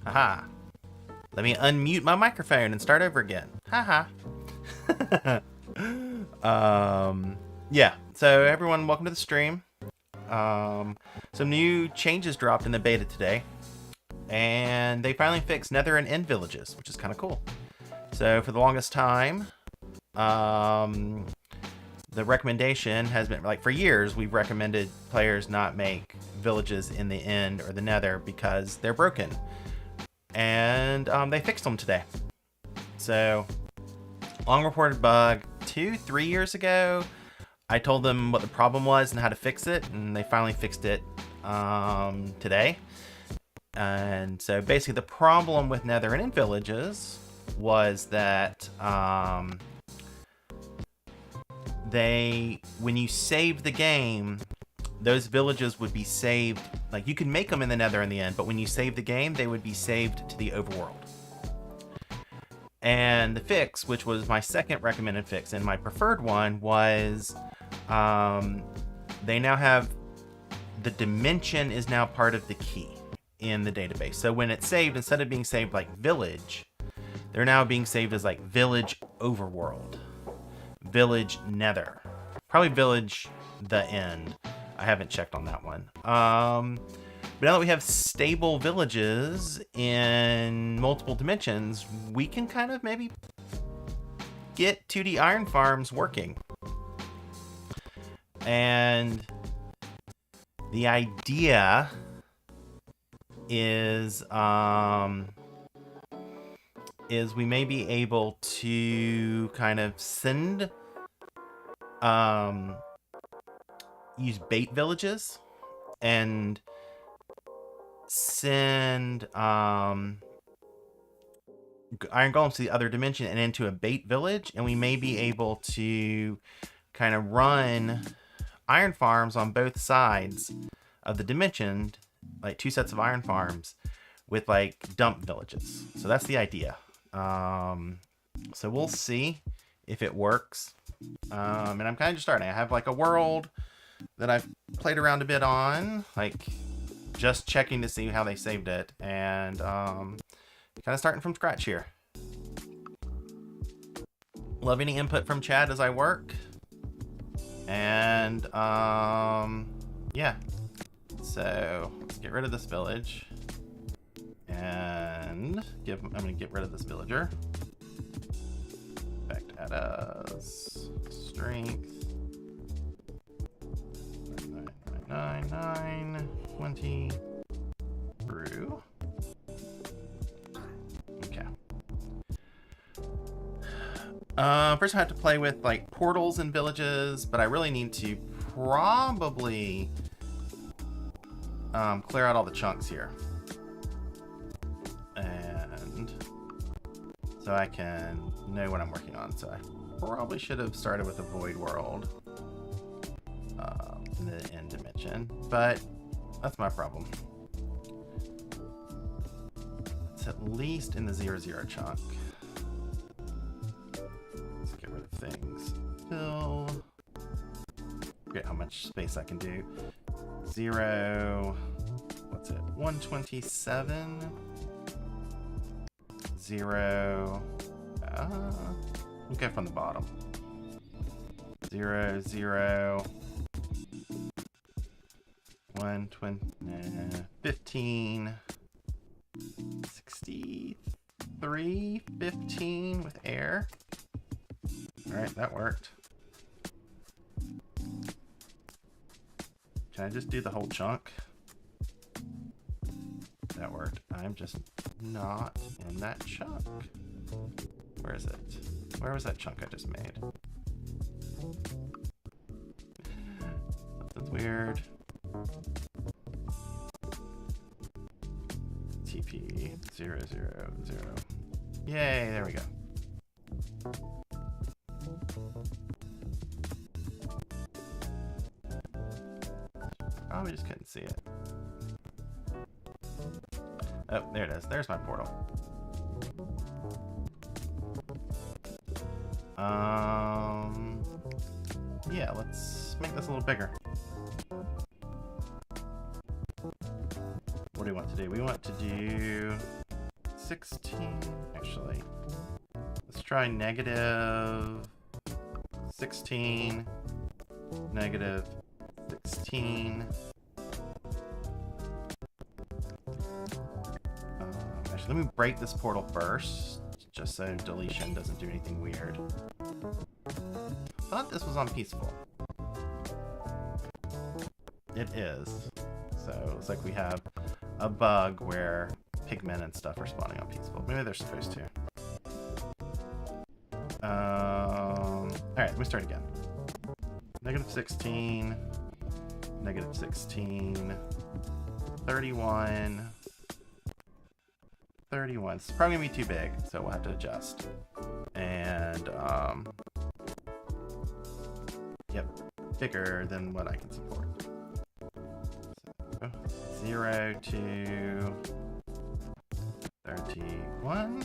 Haha. Let me unmute my microphone and start over again. Haha. Yeah. So everyone, welcome to the stream. Some new changes dropped in the beta today, and they finally fixed Nether and End Villages, which is kind of cool. So for the longest time, the recommendation has been, like, for years, we've recommended players not make villages in the End or the Nether because they're broken. And they fixed them today. So, long reported bug 2-3 years ago. I told them what the problem was and how to fix it, and they finally fixed it today. And so basically the problem with Nether and End Villages was that when you save the game, those villages would be saved. Like, you could make them in the Nether in the End, but when you save the game, they would be saved to the overworld. And the fix, which was my second recommended fix and my preferred one, was they now have the dimension is now part of the key in the database. So when it's saved, instead of being saved like village, they're now being saved as like village overworld, village Nether, probably village the End. I haven't checked on that one. But now that we have stable villages in multiple dimensions, we can kind of maybe get 2D iron farms working. And the idea is we may be able to kind of send use bait villages and send iron golems to the other dimension and into a bait village, and we may be able to kind of run iron farms on both sides of the dimension, like 2 sets of iron farms with like dump villages. So that's the idea. So we'll see if it works. And I'm kind of just starting. I have like a world that I've played around a bit on, like just checking to see how they saved it, and kind of starting from scratch here. Love any input from chat as I work. And yeah, so let's get rid of this village, and I'm gonna get rid of this villager. Back to add as strength 9, 20 brew. Okay. First I have to play with like portals and villages, but I really need to probably clear out all the chunks here, and so I can know what I'm working on. So I probably should have started with a void world in the End dimension, but that's my problem. It's at least in the 0-0 chunk. Let's get rid of things. Fill. Forget how much space I can do. 0. What's it? 127. 0. We'll go from the bottom. 0, 0. 15, 63, 15 with air. All right, that worked. Can I just do the whole chunk? That worked. I'm just not in that chunk. Where is it? Where was that chunk I just made? Something's weird. TP 0, 0, 0. Yay, there we go. Oh, we just couldn't see it. Oh, there it is. There's my portal. Yeah, let's make this a little bigger. What do we want to do? We want to do -16, actually. Let's try -16, -16. Actually, let me break this portal first, just so deletion doesn't do anything weird. I thought this was on peaceful. It is. So it looks like we have a bug where pigmen and stuff are spawning on peaceful. Maybe they're supposed to. Alright, let me start again. -16, -16, 31, 31. It's probably gonna be too big, so we'll have to adjust. And, yep, bigger than what I can support. So, 0 to 31.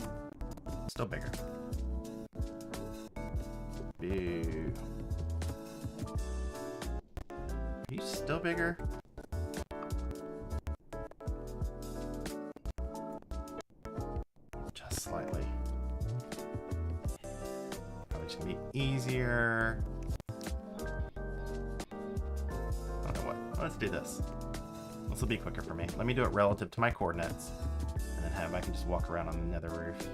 Still bigger. Boo. Are you still bigger? Just slightly. Probably just gonna be easier. I don't know what. Let's do this. This will be quicker for me. Let me do it relative to my coordinates. And then I can just walk around on the nether roof.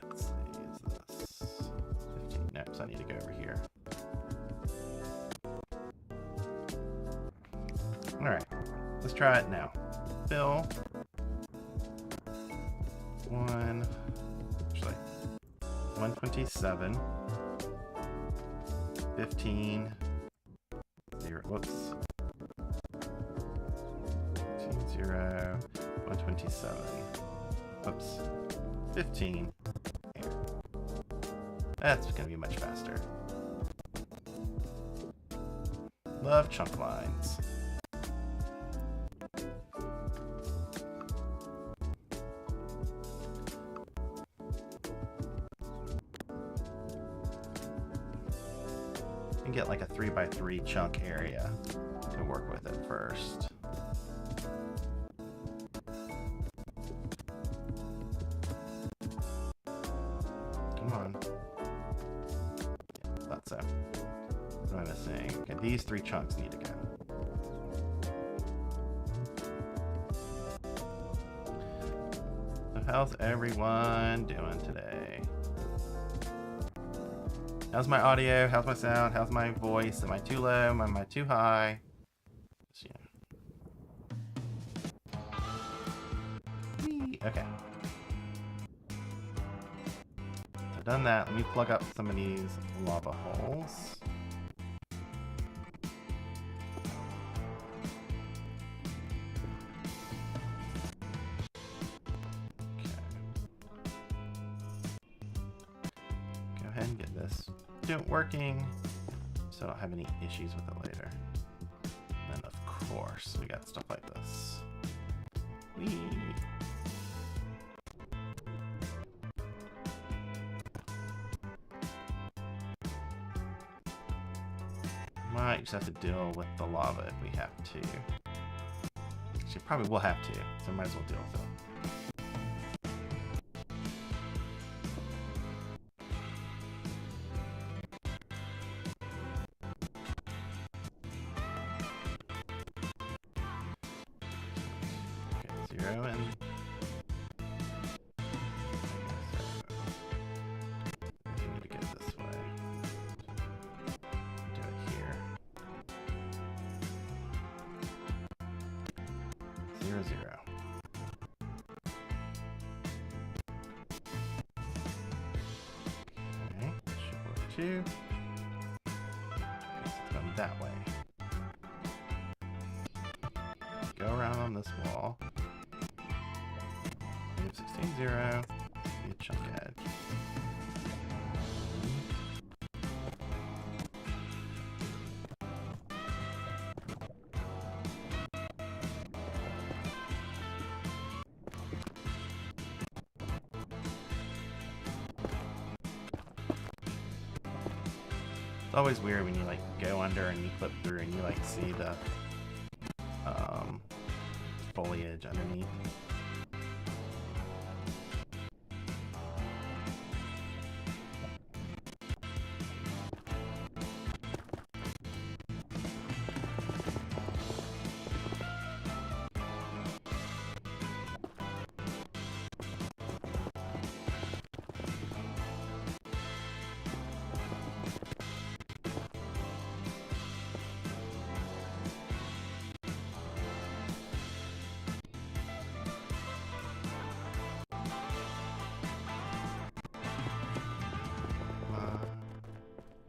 Let's see, is this 15? Nope, so I need to go over here. Alright, let's try it now. Fill. 127. 15. 0, whoops. 0, 127. Whoops. 15. Here. That's gonna be much faster. Love chunk lines. And get like a 3x3 chunk area to work with it first. Come on. Yeah, thought so. What am I missing? Okay, these 3 chunks need to go. So how's everyone doing today? How's my audio? How's my sound? How's my voice? Am I too low? Am I too high? Just, Whee! Okay. So I've done that. Let me plug up some of these lava holes. Go ahead and get this working, so I don't have any issues with it later. And of course, we got stuff like this. Whee! Might just have to deal with the lava if we have to. Actually, probably will have to, so might as well deal with it. Okay, so it's going that way. Go around on this wall. We have 16, 0. Be a chunk edge. It's always weird when you like go under and you clip through and you like see the foliage underneath.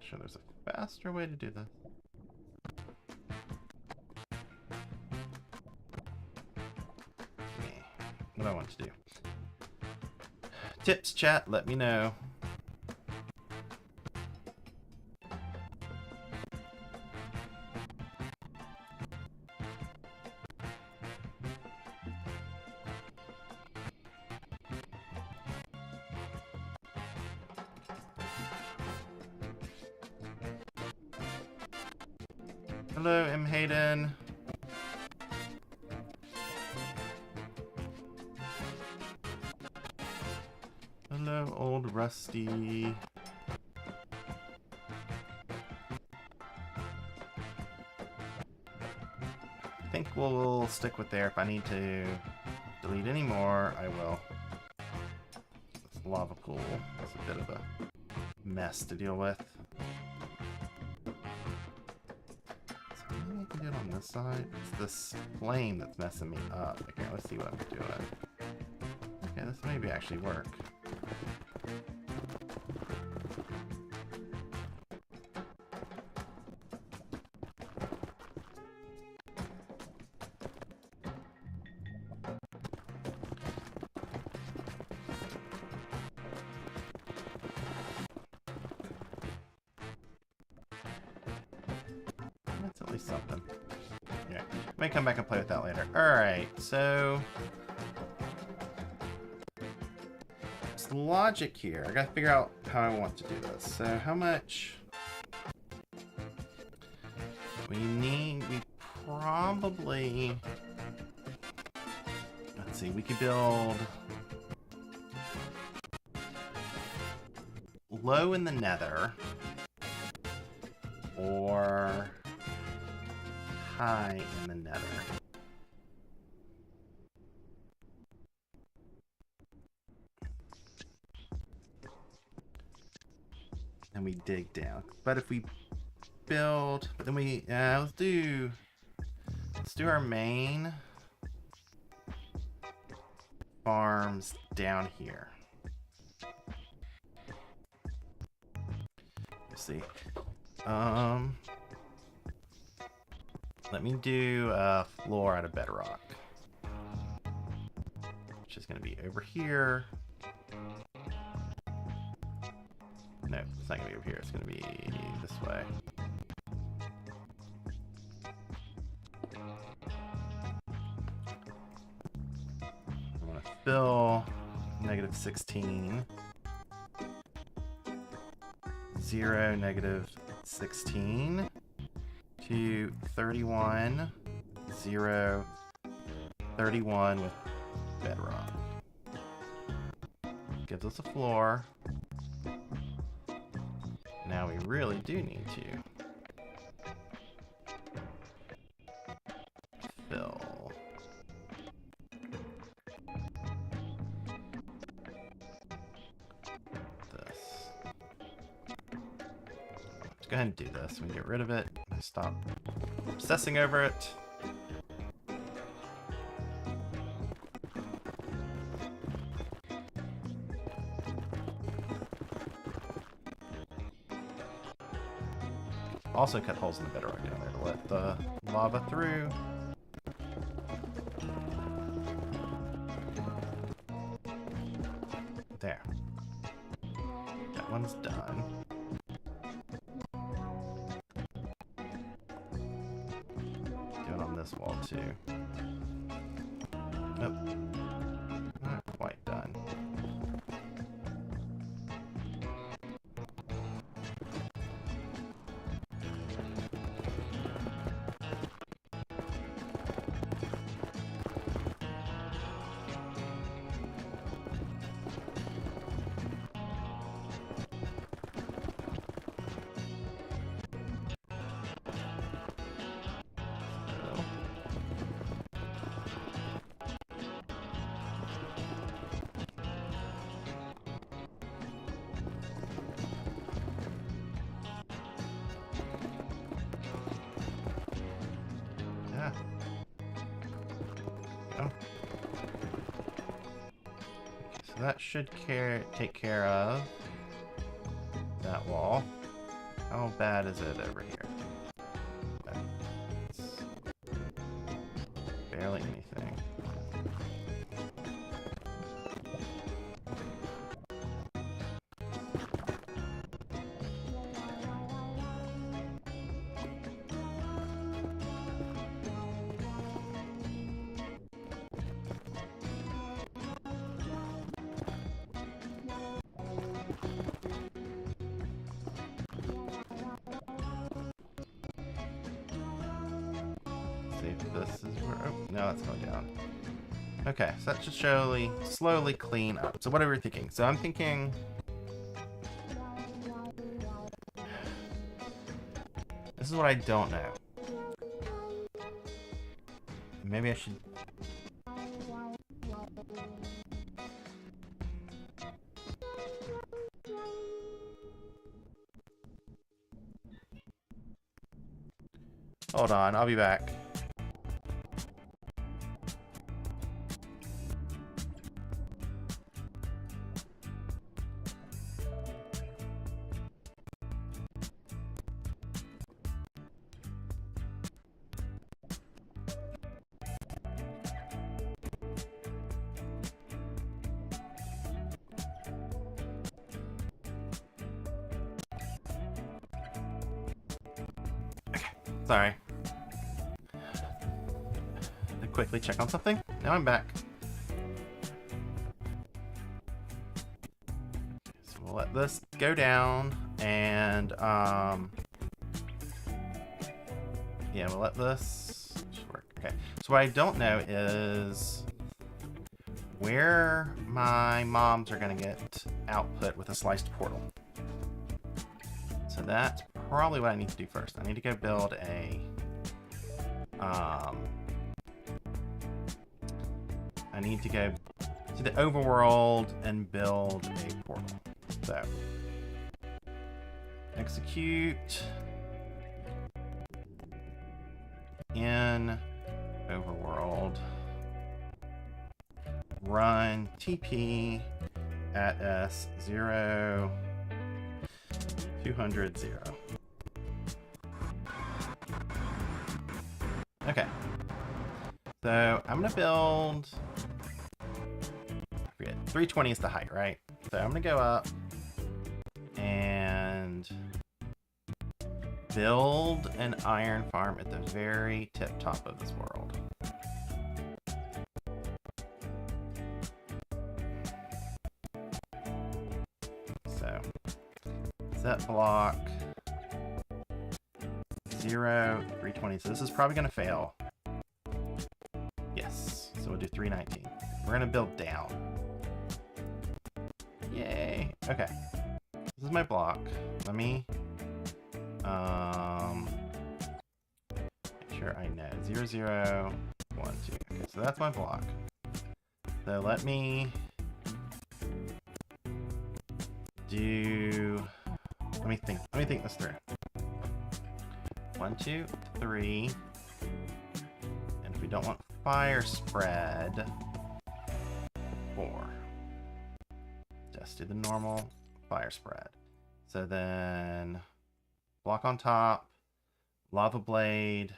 Sure, there's a faster way to do this. What I want to do. Tips, chat, let me know. Hello, M. Hayden. Hello, old Rusty. I think we'll stick with there. If I need to delete any more, I will. This lava pool is a bit of a mess to deal with. Do it on this side. It's this flame that's messing me up. Okay, let's see what I'm doing. Okay, this maybe actually work. That's at least something. Yeah, may come back and play with that later. Alright, so it's the logic here. I gotta figure out how I want to do this. So how much we need, we probably, let's see, we could build low in the nether or high in the nether. And we dig down. But if we build, then we let's do our main farms down here. Let's see. Let me do a floor out of bedrock, which is going to be over here. No, it's not going to be over here. It's going to be this way. I want to fill -16, 0, -16. To 31, 0, 31 with bedrock. Gives us a floor. Now we really do need to fill. This. Let's go ahead and do this. We can get rid of it. Stop obsessing over it. Also cut holes in the bedrock down there to let the lava through. There. That one's done. This wall too. Nope. Not quite done. go. So that should take care of that wall. How bad is it over here? It's barely anything. See if this is where... Oh, no, that's going down. Okay, so that should slowly clean up. So what are we thinking? So I'm thinking... This is what I don't know. Maybe I should... Hold on, I'll be back. Sorry. To quickly check on something. Now I'm back. So we'll let this go down, and yeah, we'll let this work. Okay. So what I don't know is where my mobs are gonna get output with a sliced portal. So that's probably what I need to do first. I need to go build a I need to go to the overworld and build a portal. So execute in overworld, run TP at S0 200 0. Okay, so I'm gonna build, I forget, 320 is the height, right? So I'm gonna go up and build an iron farm at the very tip top of this world. So set block 0, 320. So this is probably going to fail. Yes. So we'll do 319. We're going to build down. Yay. Okay. This is my block. Let me make sure I know. 0, 0, 1, 2. Okay, so that's my block. So let me do... Let me think this through. 1, 2, 3. And if we don't want fire spread, 4. Just do the normal fire spread. So then block on top, lava blade,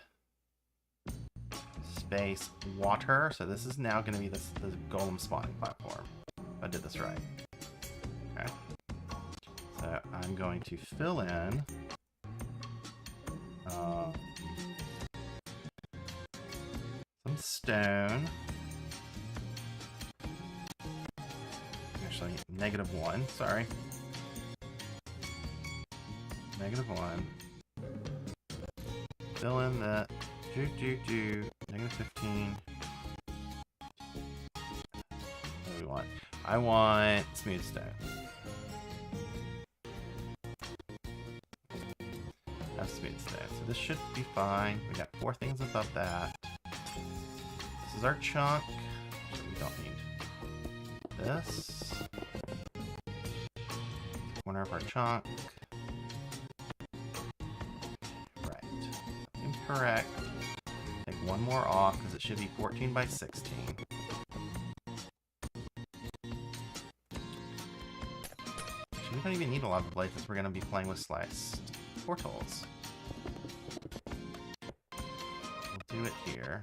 space, water. So this is now going to be the golem spawning platform. If I did this right. Okay. So I'm going to fill in some stone. Actually, -1, sorry. -1. Fill in the -15. What do we want? I want smooth stone. Smooth stone. So this should be fine. We got 4 things above that. This is our chunk. So we don't need this. Corner of our chunk. Right. Incorrect. Take one more off because it should be 14 by 16. We don't even need a lot of blades since we're going to be playing with sliced portals. We'll do it here.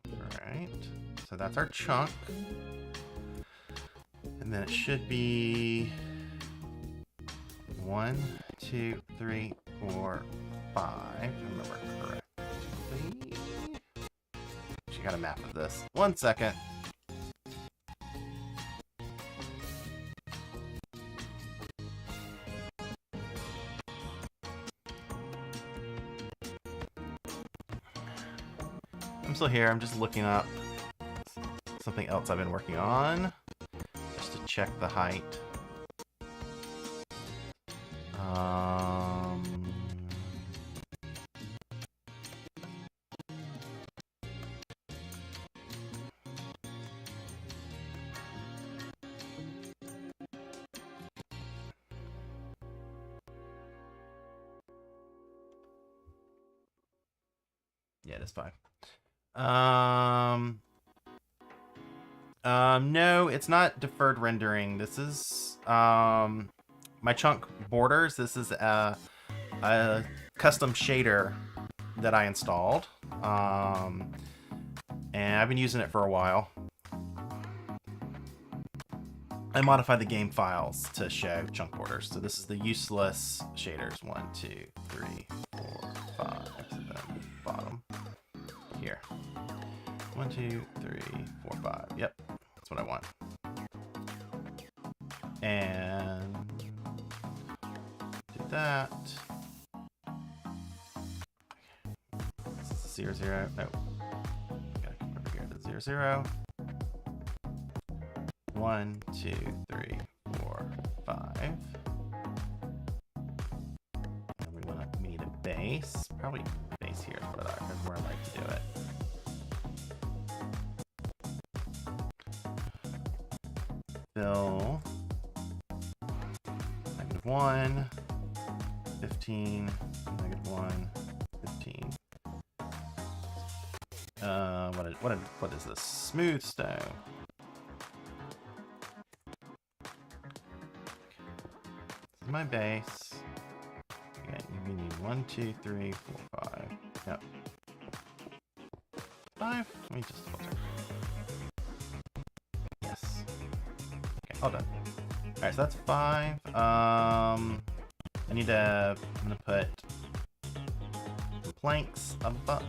Alright, so that's our chunk. And then it should be 1, 2, 3, 4, 5. Remember correctly. She got a map of this. 1 second. I'm still here. I'm just looking up something else I've been working on just to check the height. Yeah, it is 5. No, it's not deferred rendering. This is my chunk borders. This is a custom shader that I installed, and I've been using it for a while. I modified the game files to show chunk borders. So this is the useless shaders. 1, 2, 3, 4, 5. So then bottom here. 1, 2, 3, 4, 5. Yep, that's what I want. And do that. This is 0, 0. No. Gotta come over here to 0, 0. 1, 2, 3, 4, 5. And we need a base. Probably base here is where I like to do it. Fill -1, 15, -1, 15. What is this? Smooth stone. This is my base. Okay, we need 1, 2, 3, 4, 5. Yep. 5. Let me just filter. Yes. Okay, all done. Alright, so that's 5. I'm gonna put some planks above,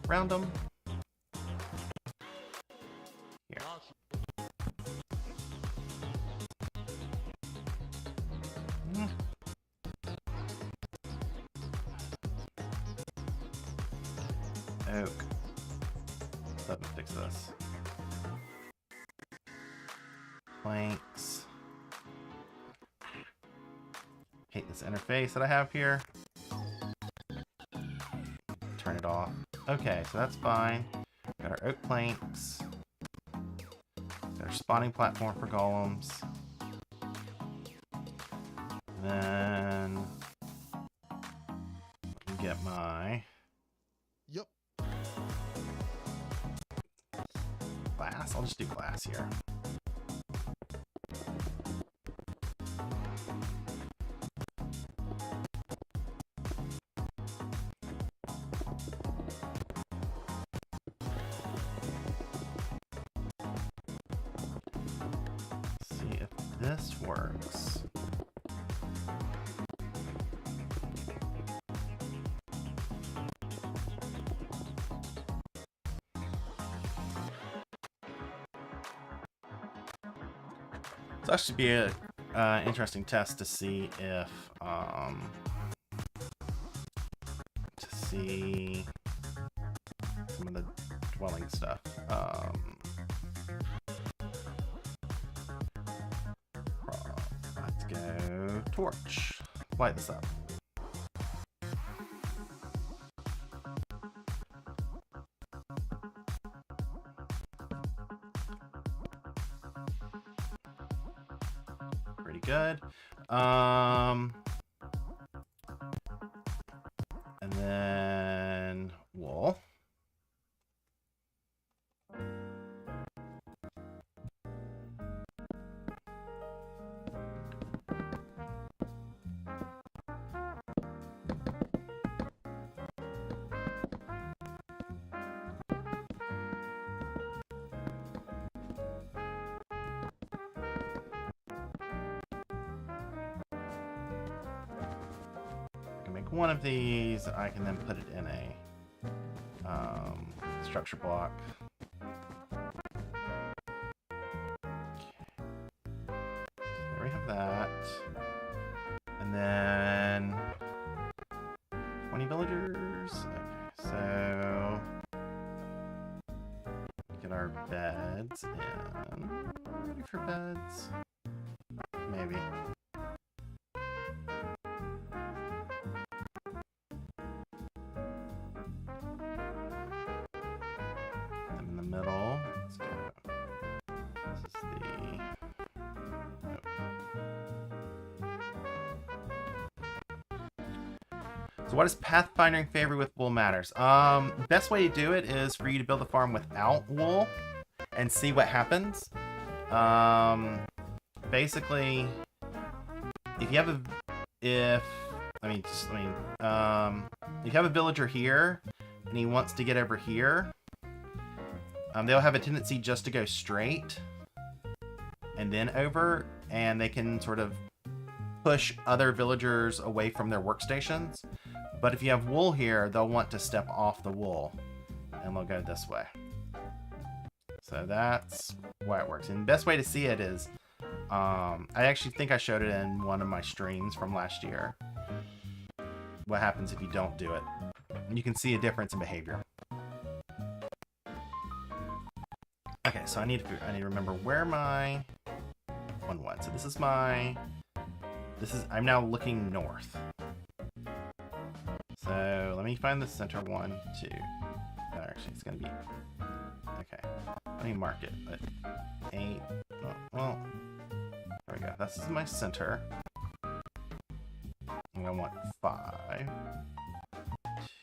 around them. Here. Oak. Let me fix this. Planks. Hate this interface that I have here. Turn it off. Okay, so that's fine. Got our oak planks. Got our spawning platform for golems. Then I can get my glass. I'll just do glass here. See if this works. So that should be a interesting test to see if some of the dwelling stuff. Let's go torch. Light this up. Pretty good. make one of these. I can then put it in a structure block. There we have that. And then 20 villagers. Okay, so get our beds in. Ready for beds? Maybe. In the middle. Let's go. This is the. So what is pathfinding favor with wool matters? Best way to do it is for you to build a farm without wool and see what happens. Basically, if you have if you have a villager here and he wants to get over here, they'll have a tendency just to go straight and then over, and they can sort of push other villagers away from their workstations. But if you have wool here, they'll want to step off the wool, and they'll go this way. So that's why it works. And the best way to see it is, I actually think I showed it in one of my streams from last year. What happens if you don't do it? And you can see a difference in behavior. Okay, so I need to remember where my one went. So this is I'm now looking north. So let me find the center 1, 2. Actually, it's gonna be okay. Let me mark it. But 8. Well, there we go. This is my center. And I want 5,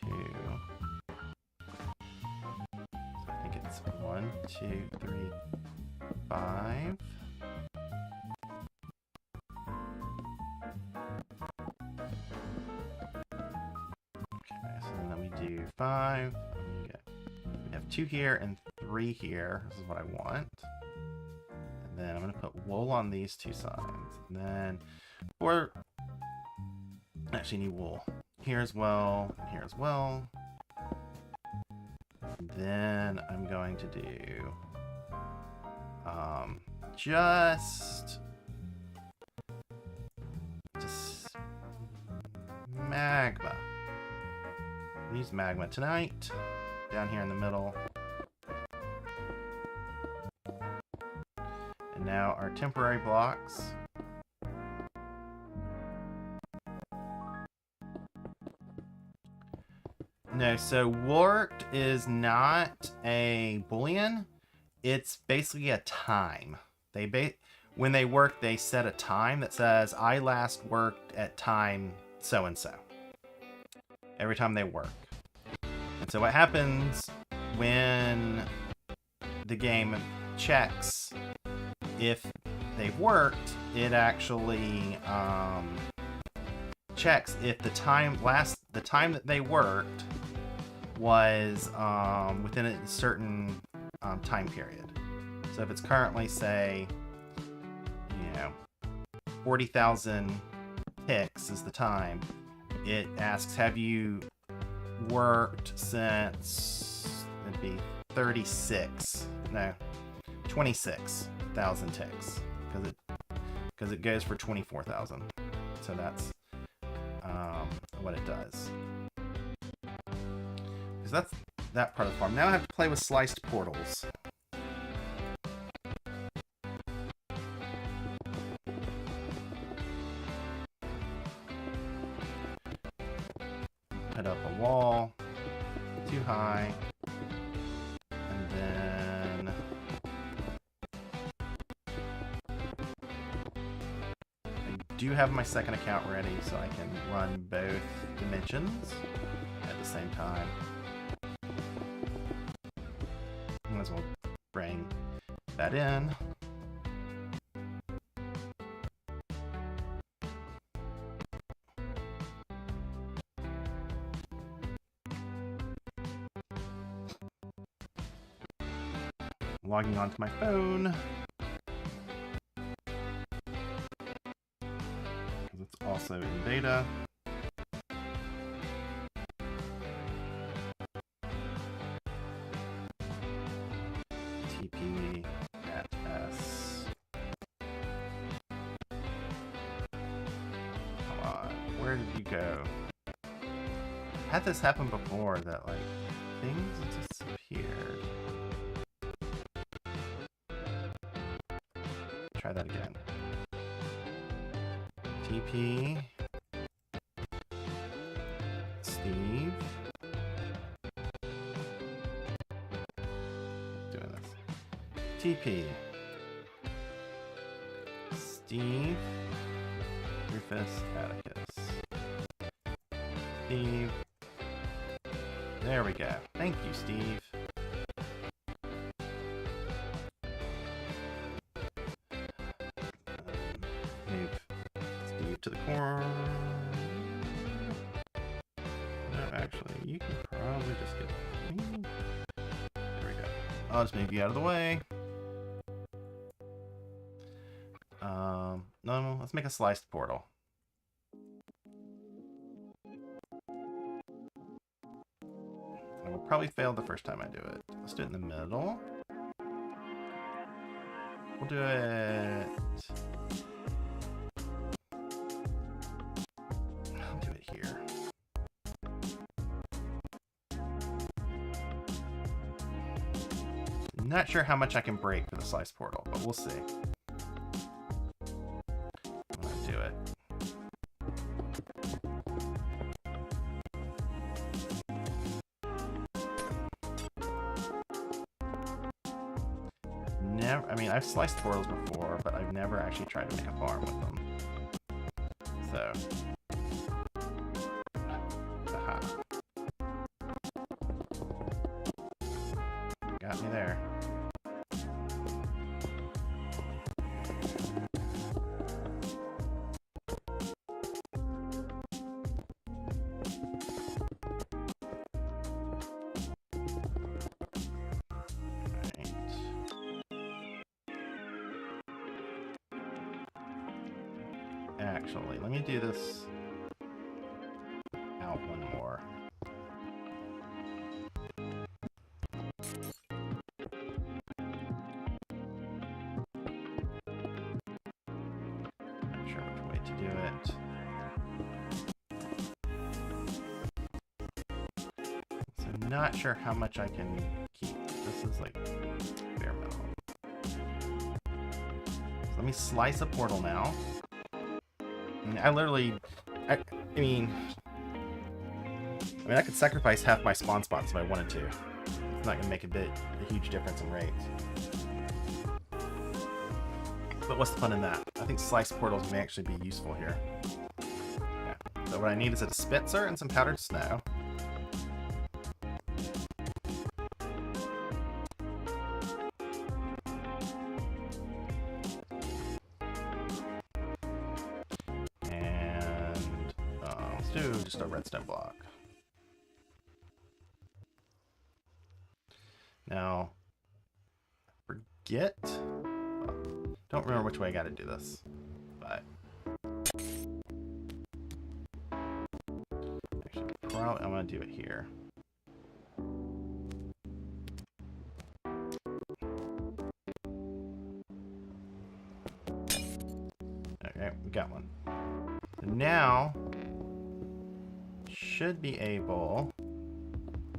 2. So I think it's 1, 2, 3, 5. Do 5. We have 2 here and 3 here. This is what I want. And then I'm going to put wool on these 2 sides. And then actually need wool here as well, and here as well. And then I'm going to do just magma. Use magma tonight, down here in the middle. And now our temporary blocks. No, so warped is not a boolean. It's basically a time. When they work, they set a time that says, I last worked at time so-and-so. Every time they work. And so what happens when the game checks if they've worked, it actually checks if the time that they worked was within a certain time period. So if it's currently, say, 40,000 ticks is the time, it asks, have you worked since, it'd be 26,000 ticks, because it goes for 24,000. So that's what it does. Because that's that part of the farm. Now I have to play with sliced portals. Put up a wall too high, and then I do have my second account ready, so I can run both dimensions at the same time. Might as well bring that in. Logging onto my phone. Because it's also in beta. where did you go? Had this happen before that like things disappeared. Try that again. TP. Steve. Doing this. TP. Steve. Rufus. Atticus. Steve. There we go. Thank you, Steve. Move Steve to the corner. No, actually, you can probably just get... There we go. I'll just move you out of the way. No, let's make a sliced portal. I will probably fail the first time I do it. Let's do it in the middle. We'll do it... I'll do it here. Not sure how much I can break for the slice portal, but we'll see. I'm gonna do it. Never, I mean, I've sliced portals before, but I've never actually tried to make a farm with them. So. Aha. Got me there. Actually, let me do this out one more. Not sure which way to do it. So I'm not sure how much I can keep. This is like bare minimum. So let me slice a portal now. I literally, I mean, I could sacrifice half my spawn spots if I wanted to. It's not going to make a huge difference in rates. But what's the fun in that? I think sliced portals may actually be useful here. Yeah. So what I need is a dispenser and some powdered snow. Do just a redstone block. Now, forget. Don't remember which way I got to do this, but actually, probably I'm gonna do it here. Okay, we got one. So now. Should be able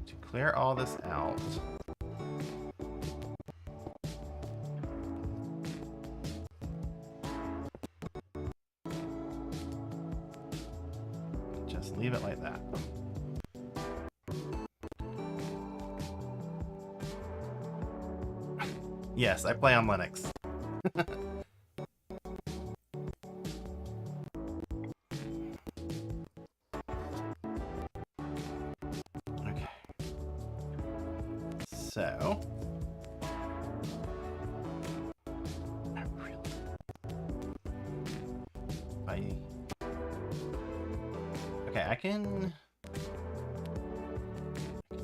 to clear all this out. Just leave it like that. Yes, I play on Linux. So, I can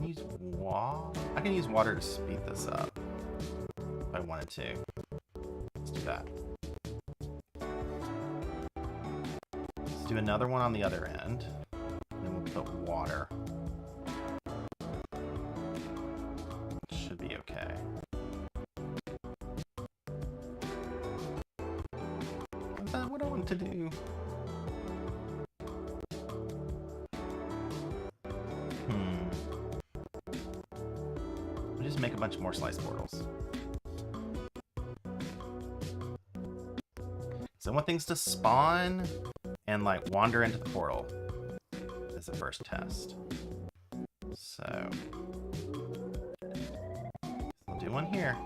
use water. I can use water to speed this up if I wanted to. Let's do that. Let's do another one on the other end. Then we'll put water. Should be okay. Is that what I want to do? just make a bunch more slice portals. So I want things to spawn and like wander into the portal as the first test. So I'll do one here.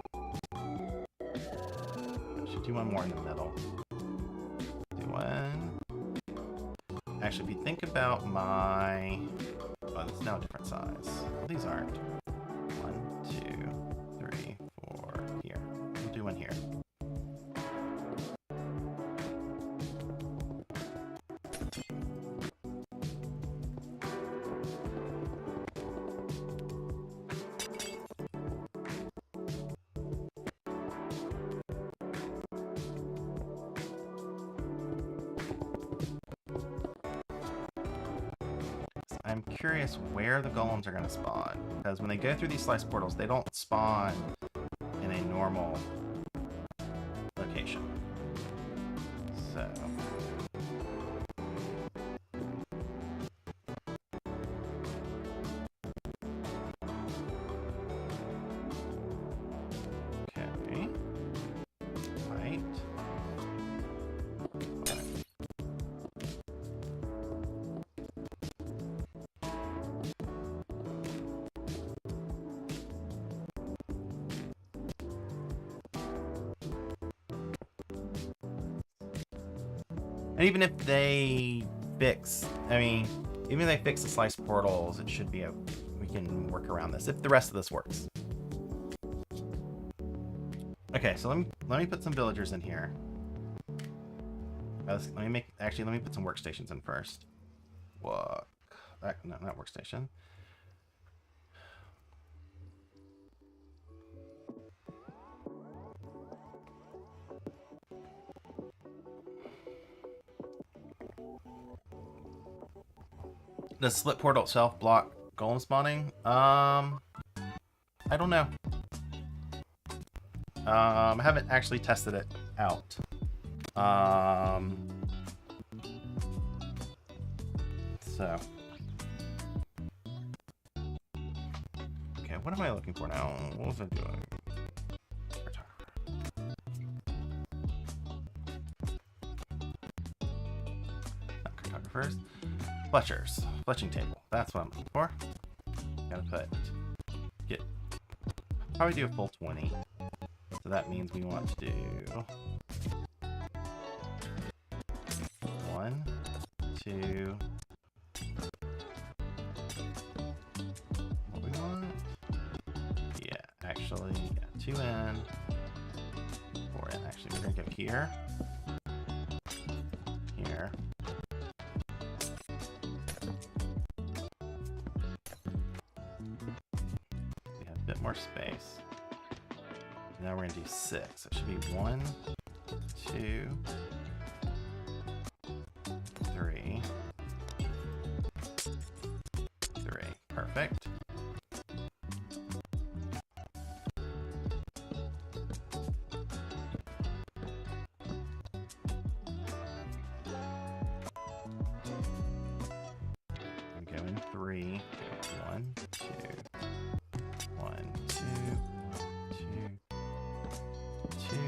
I should do one more in the middle. Do one. Actually, if you think about my... Oh, it's now a different size. Well, these aren't. 1, 2, 3, 4. Here. We'll do one here. I'm curious where the golems are going to spawn, because when they go through these slice portals, they don't spawn in a normal location. So... Okay. Right. And even if they fix, I mean, even if they fix the slice portals, it should be a, we can work around this if the rest of this works. Okay, so let me put some villagers in here. Let me put some workstations in first. What? No, not workstation. Does split portal itself block golem spawning? I don't know. I haven't actually tested it out. So. Okay, what am I looking for now? What was I doing? Not cartographers. Fletchers. Fletching table. That's what I'm looking for. Gotta probably do a full 20. So that means we want to do 1, 2. What we want? Yeah, actually, 2 in, 4 in. Actually, we're gonna go here. Here. We have a bit more space. Now we're gonna do 6. It should be 1, 2, 3. 3. Perfect. We go in 3. Go 1, 2. 1, 2. 2,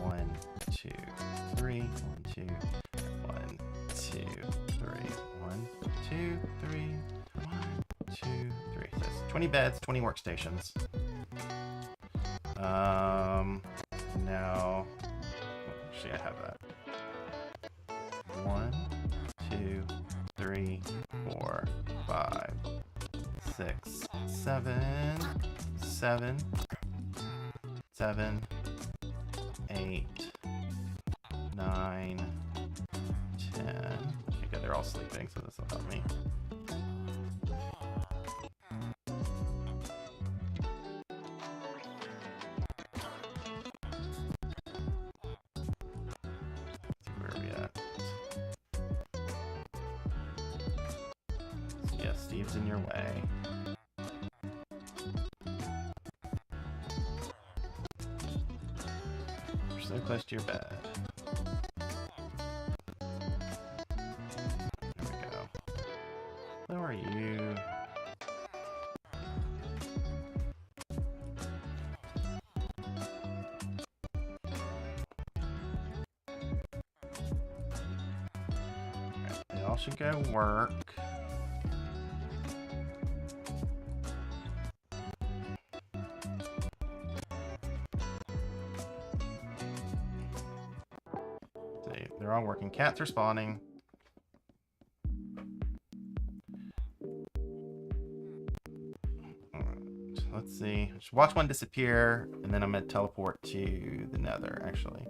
1, 2, 3, 1, 2, 1, 2, 3, 1, 2, 3, 1, 2, 3. So it's 20 beds, 20 workstations. Now, actually, I have that. 1, 2, 3, 4, 5, 6, 7, 7. 7, 8, 9, 10. Okay, they're all sleeping, so this will help me. Let's see, where are we at? So yeah, Steve's in your way. So close to your bed. There we go. Where are you? should go work. See, they're all working. Cats are spawning. Let's see. Just watch one disappear, and then I'm going to teleport to the Nether, actually.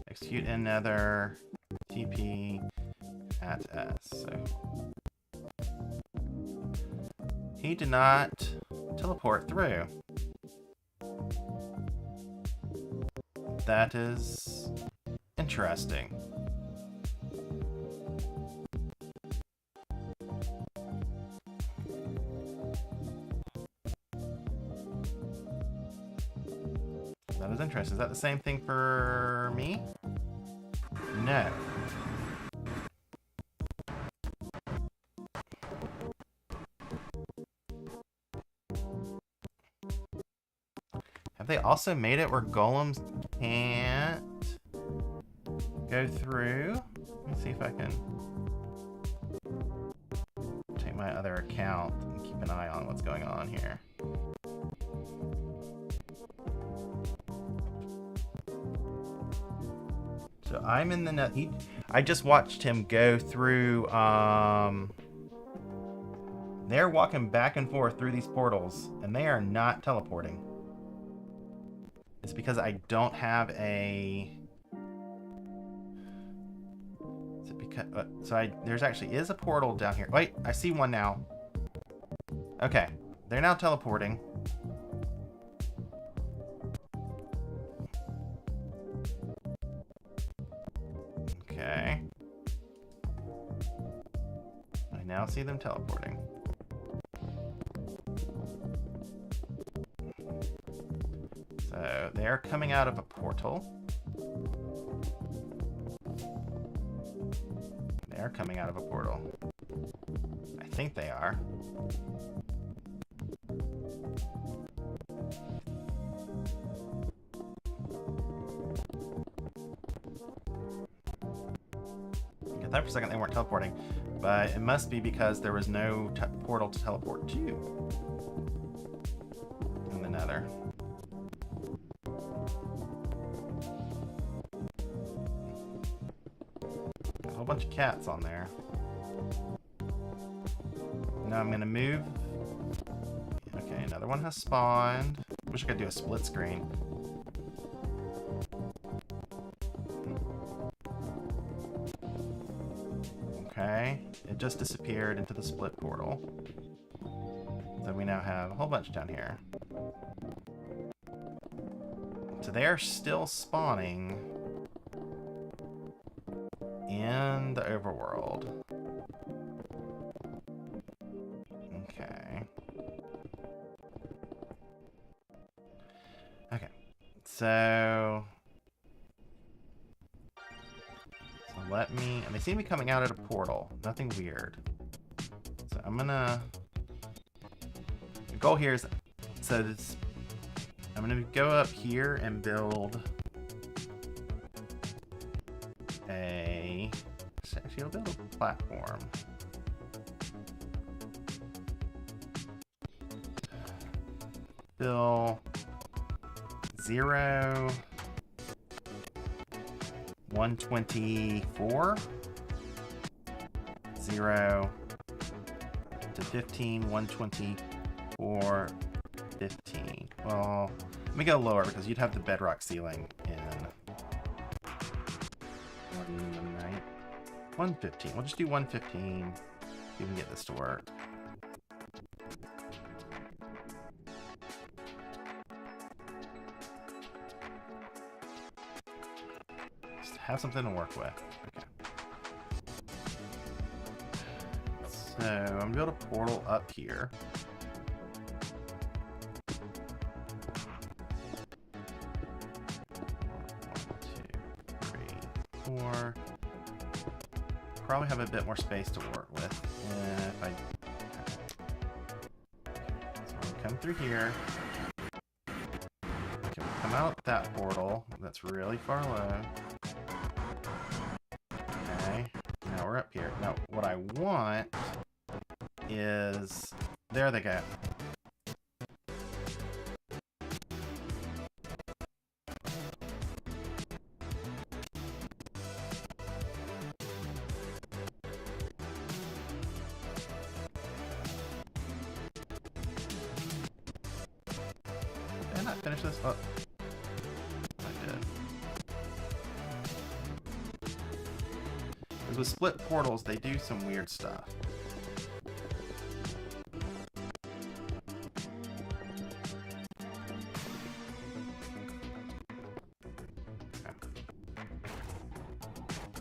Execute in Nether, TP at S. So he did not teleport through. That is interesting. That is interesting. Is that the same thing for me? No. Have they also made it where golems can't go through? Let me see if I can take my other account and keep an eye on what's going on here. So I'm in the net. I just watched him go through. They're walking back and forth through these portals, and they are not teleporting. It's because I don't have a. Is it because? There's actually is a portal down here. Wait, I see one now. Okay, they're now teleporting. Okay. I now see them teleporting. So they're coming out of a portal. They're coming out of a portal. I think they are. I thought for a second they weren't teleporting, but it must be because there was no portal to teleport to in the Nether. Got a whole bunch of cats on there. Now I'm gonna move. Okay, another one has spawned. Wish I could do a split screen. Okay, it just disappeared into the split portal. So we now have a whole bunch down here. So they are still spawning in the overworld. Okay. Okay, so let me, and they seem to be coming out at a portal. Nothing weird. So I'm gonna, the goal here is, so this, I'm gonna go up here and build actually I'll build a platform. Build 0, 124, 0 to 15, 124, 15. Well, let me go lower because you'd have the bedrock ceiling in 115. We'll just do 115. See if we can get this to work. Just have something to work with. Okay. So I'm gonna build a portal up here. Probably have a bit more space to work with. If I, so come through here. Okay, we'll come out that portal. That's really far low. Okay. Now we're up here. Now, what I want is... There they go. Did I not finish this? Oh. I did. Because with split portals, they do some weird stuff.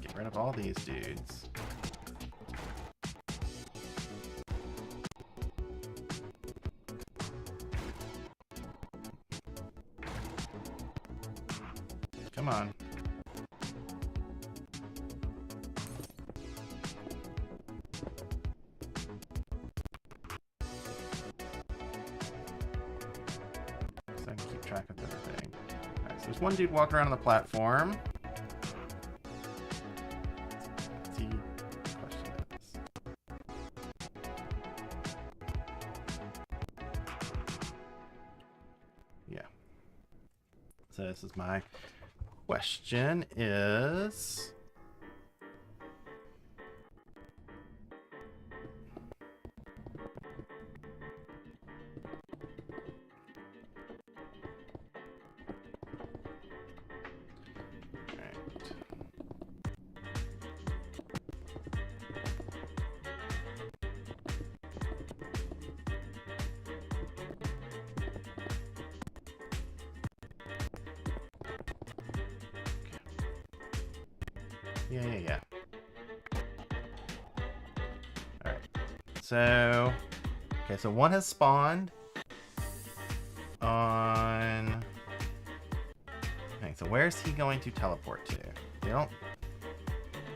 Get rid of all these dudes. Come on. So I can keep track of everything. Alright, so there's one dude walking around on the platform. Let's see what the question is. Yeah. So this is my question is... Yeah. Alright. So... Okay, so one has spawned on... Okay, so where's he going to teleport to? They don't...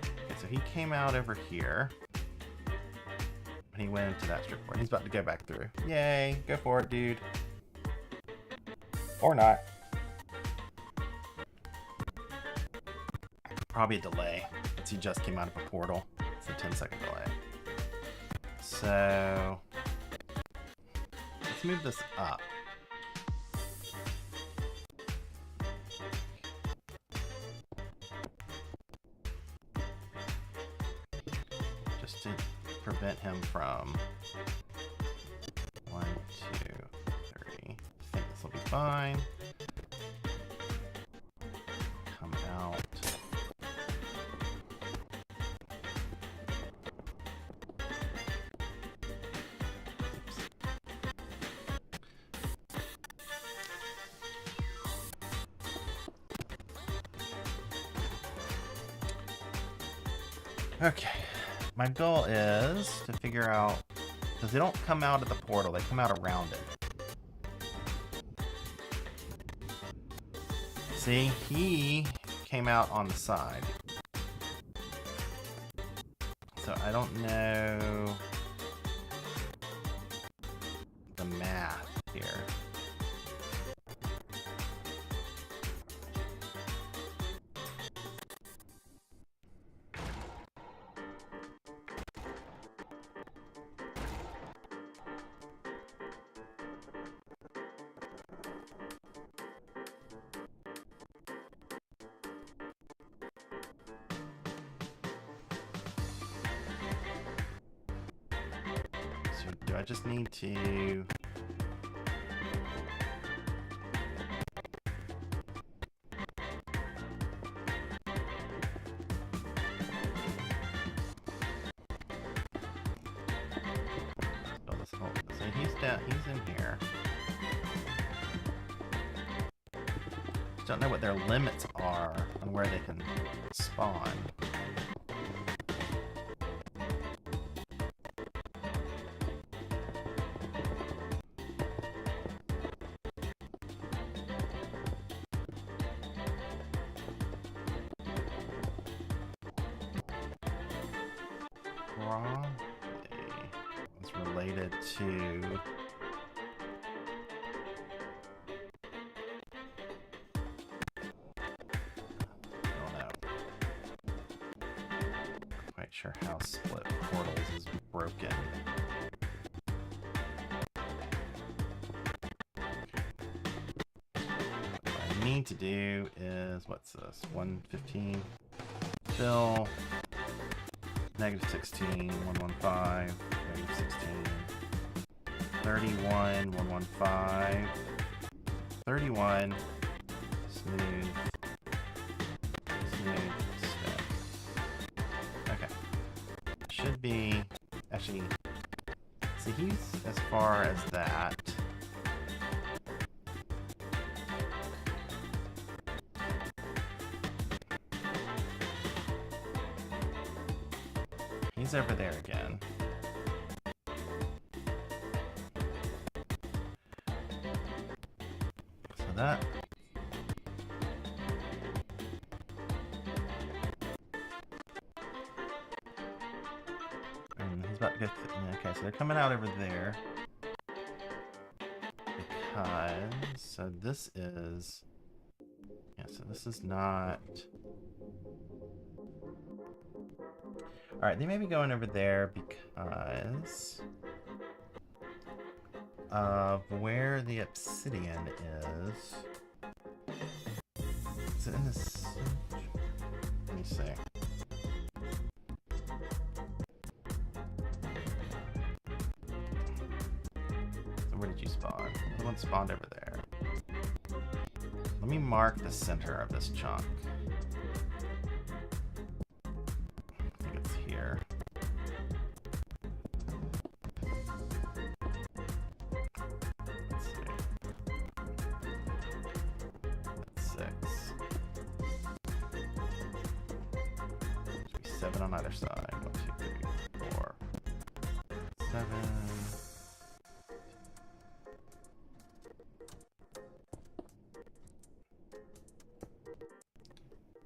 Okay, so he came out over here. And he went into that strip port. He's about to go back through. Yay! Go for it, dude. Or not. Probably a delay, since he just came out of a portal. It's a 10-second delay. So... let's move this up. Just to prevent him from... 1, 2, 3. I think this will be fine. Come out. Okay, my goal is to figure out, because they don't come out of the portal, they come out around it. See, he came out on the side. So I don't know the math here. Do I just need to... build this whole... So he's down, he's in here. Just don't know what their limits are on where they can spawn. Probably it's related to sure how split portals is broken. What I need to do is, what's this? 115 fill, negative 16, 115, negative 16, 31, 115, 31, smooth, step. Okay. Should be, actually, see, he's as far as that. He's over there again. So that... he's about to go... okay, so they're coming out over there. Because... so this is... yeah, so this is not... alright, they may be going over there because... of where the obsidian is. Is it in this? Let me see. So where did you spawn? The one spawned over there. Let me mark the center of this chunk. I think it's here. On either side. 1, 2, 3, 4, 7.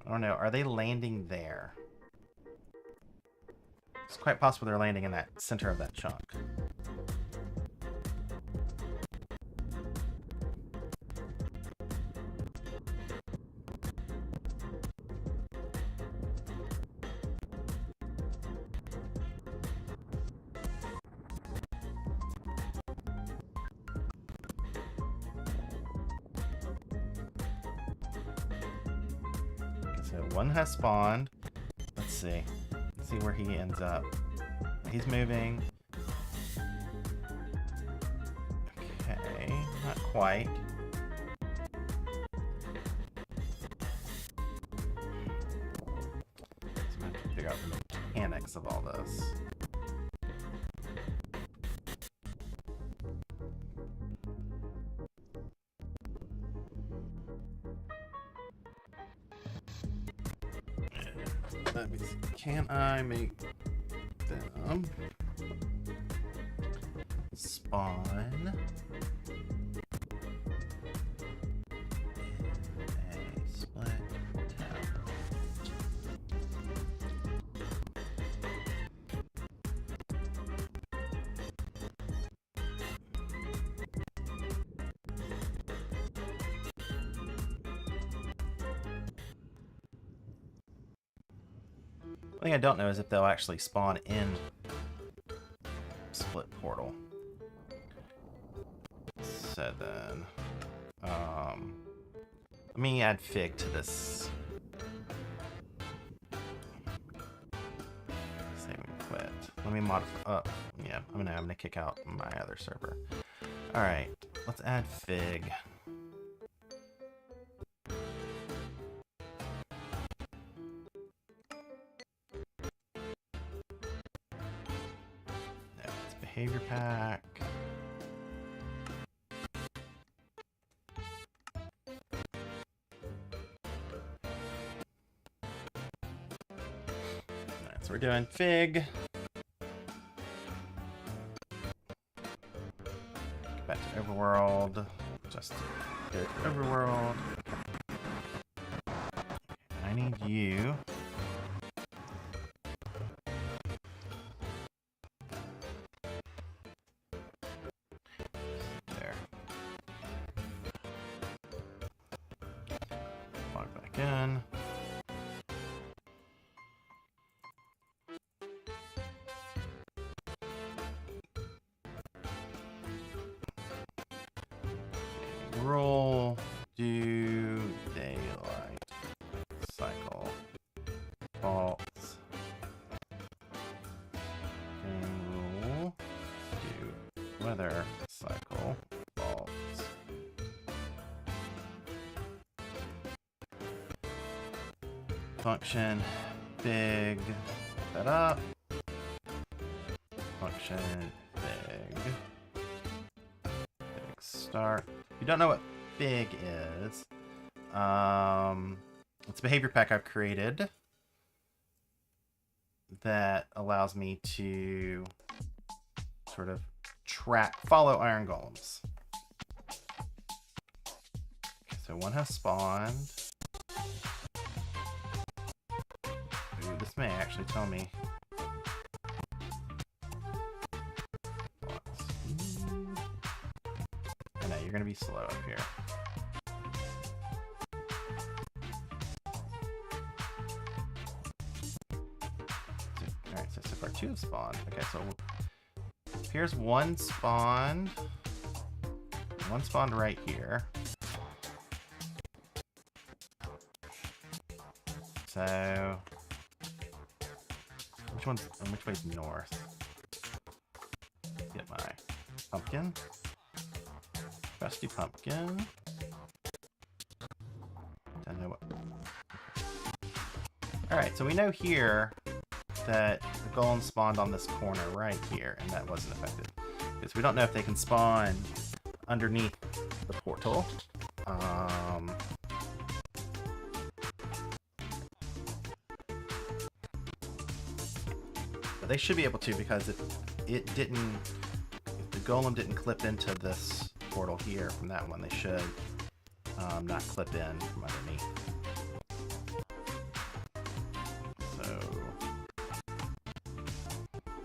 I don't know. Are they landing there? It's quite possible they're landing in that center of that chunk. So one has spawned. Let's see. Let's see where he ends up. He's moving. Okay, not quite. So I'm going to have to figure out the mechanics of all this. Can I make them spawn in a split tab? The thing I don't know is if they'll actually spawn in split portal. So then, let me add fig to this. Save and quit. Let me modify. Yeah, I'm gonna kick out my other server. All right, let's add fig. Behavior pack. Alright, so we're doing fig. Get back to overworld. Just go to overworld. I need you. Again. rule, do daylight cycle false. Game rule, do weather cycle false. Function big, that up. Function big start. If you don't know what big is, it's a behavior pack I've created that allows me to sort of follow iron golems. Okay, so one has spawned. Ooh, this may actually tell me. I know, you're going to be slow up here. Alright, so far 2 have spawned. Okay, so here's one spawned. One spawned right here. So which way's north? Get my pumpkin. Trusty pumpkin. Don't know what. Alright, so we know here that the golem spawned on this corner right here, and that wasn't affected. Because we don't know if they can spawn underneath the portal. But they should be able to, because if the golem didn't clip into this portal here from that one, they should not clip in from underneath. So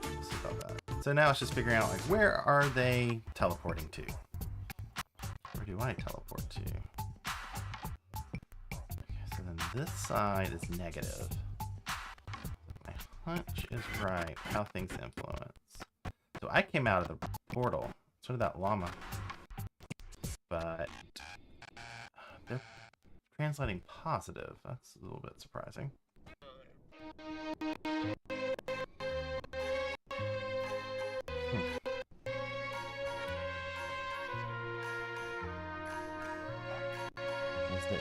let's see about that. So now it's just figuring out, like, where are they teleporting to? Where do I teleport to? Okay, so then this side is negative. My hunch is right. How things influence. So I came out of the portal. So did that llama. But they're translating positive. That's a little bit surprising. Is that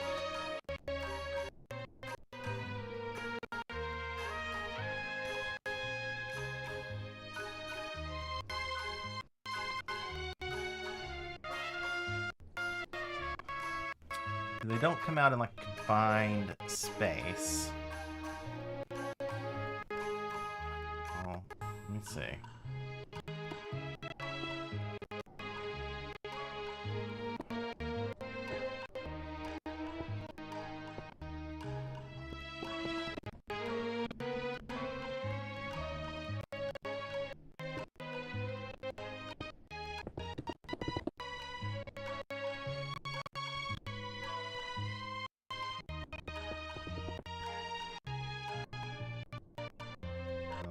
they don't come out in like a confined space. Oh, let me see.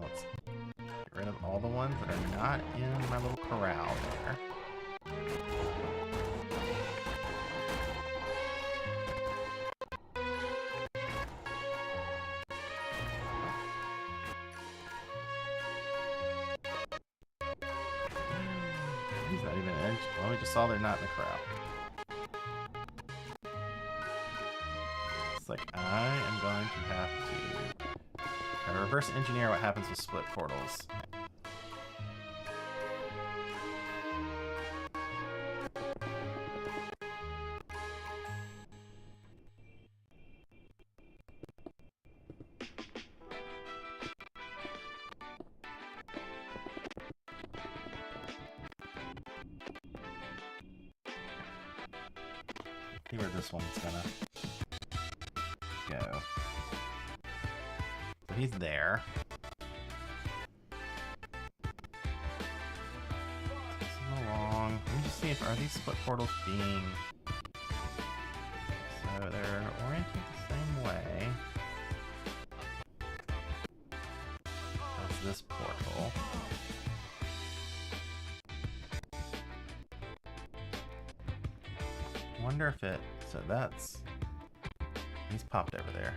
Let's get rid of all the ones that are not in my little corral there. He's not even in. Well, we just saw they're not in the corral. It's like I am going to have to try to reverse engineer what happens with split portals. See where this one's gonna go. So he's there. Moving along. Let me just see if are these split portals being. So they're oriented the same way as this portal. wonder if it... So that's... He's popped over there.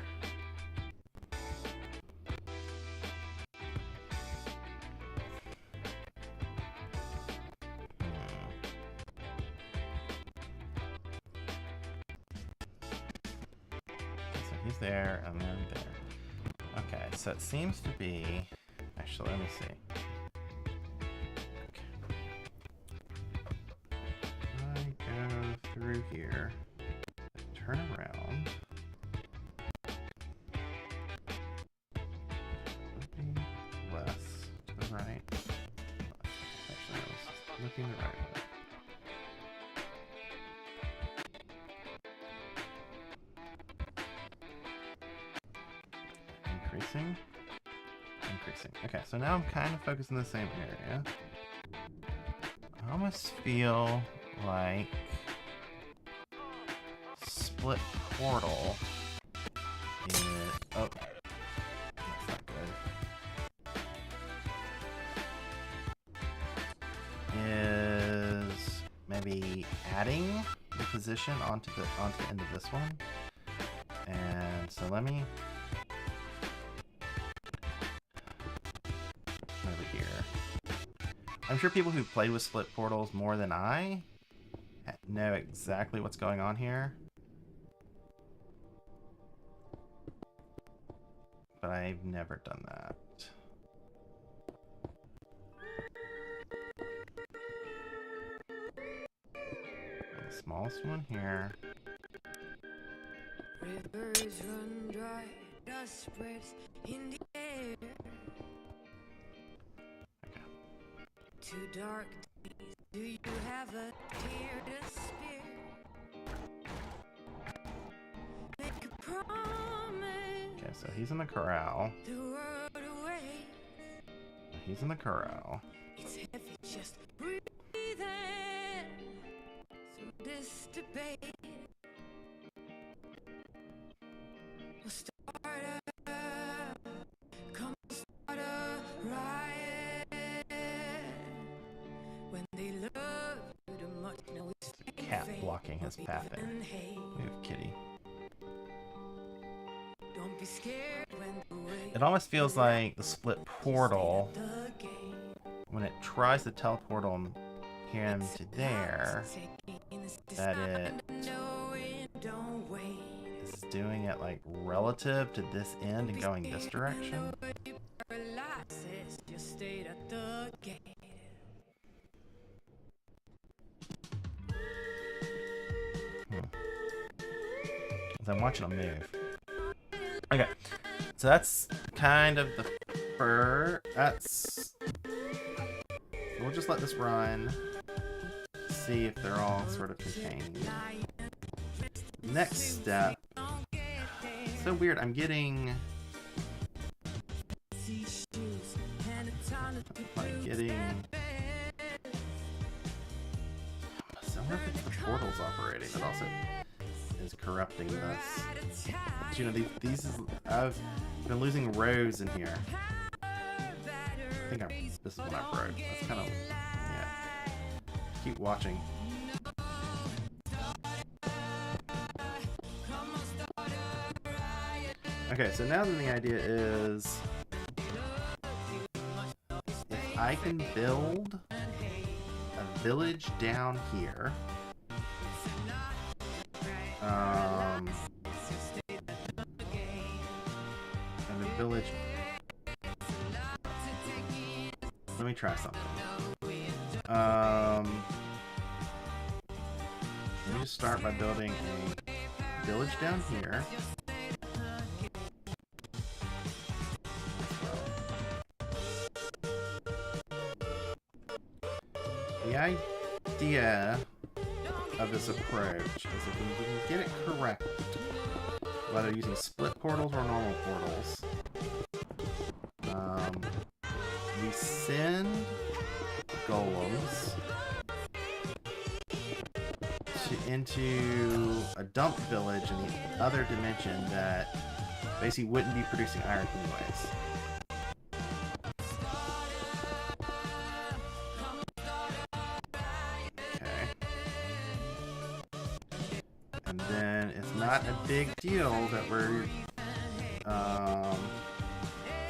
So he's there, and then there. Okay, so it seems to be... Actually, let me see. Through here, turn around. Less to the right. Actually, I was looking the right way. Increasing. Increasing. Okay, so now I'm kind of focused in the same area. I almost feel like split portal is... Oh, that's not good. Is maybe adding the position onto the end of this one. And so let me... Over here. I'm sure people who played with split portals more than I know exactly what's going on here. But I've never done that. And the smallest one here. Rivers run dry, dust spreads in the air. Okay. Too dark days, do you have a tear to spare? Make a promise. Okay, so he's in the corral. The world away. He's in the corral. It's heavy just breathing through this debate. We'll start a riot when they love you too much. No, it's Cat blocking his path there. Move, kitty. Don't be scared when the way It almost feels like the split portal, when it tries to teleport him to there, that it is doing it like relative to this end and going this direction. As I'm watching him move. Okay, so that's kind of the fur. We'll just let this run. See if they're all sort of contained. Next step. So weird. I'm getting. I wonder if it's the portals operating that also is corrupting this. But, you know, I've been losing rows in here. I think this is what I broke. That's kind of, yeah. Keep watching. Okay, so now then the idea is if I can build a village down here. And the village. Let me try something. Let me just start by building a village down here. The idea of this approach is if we can get it correct, whether using split portals or normal portals, we send golems into a dump village in the other dimension that basically wouldn't be producing iron anyways. not a big deal that we're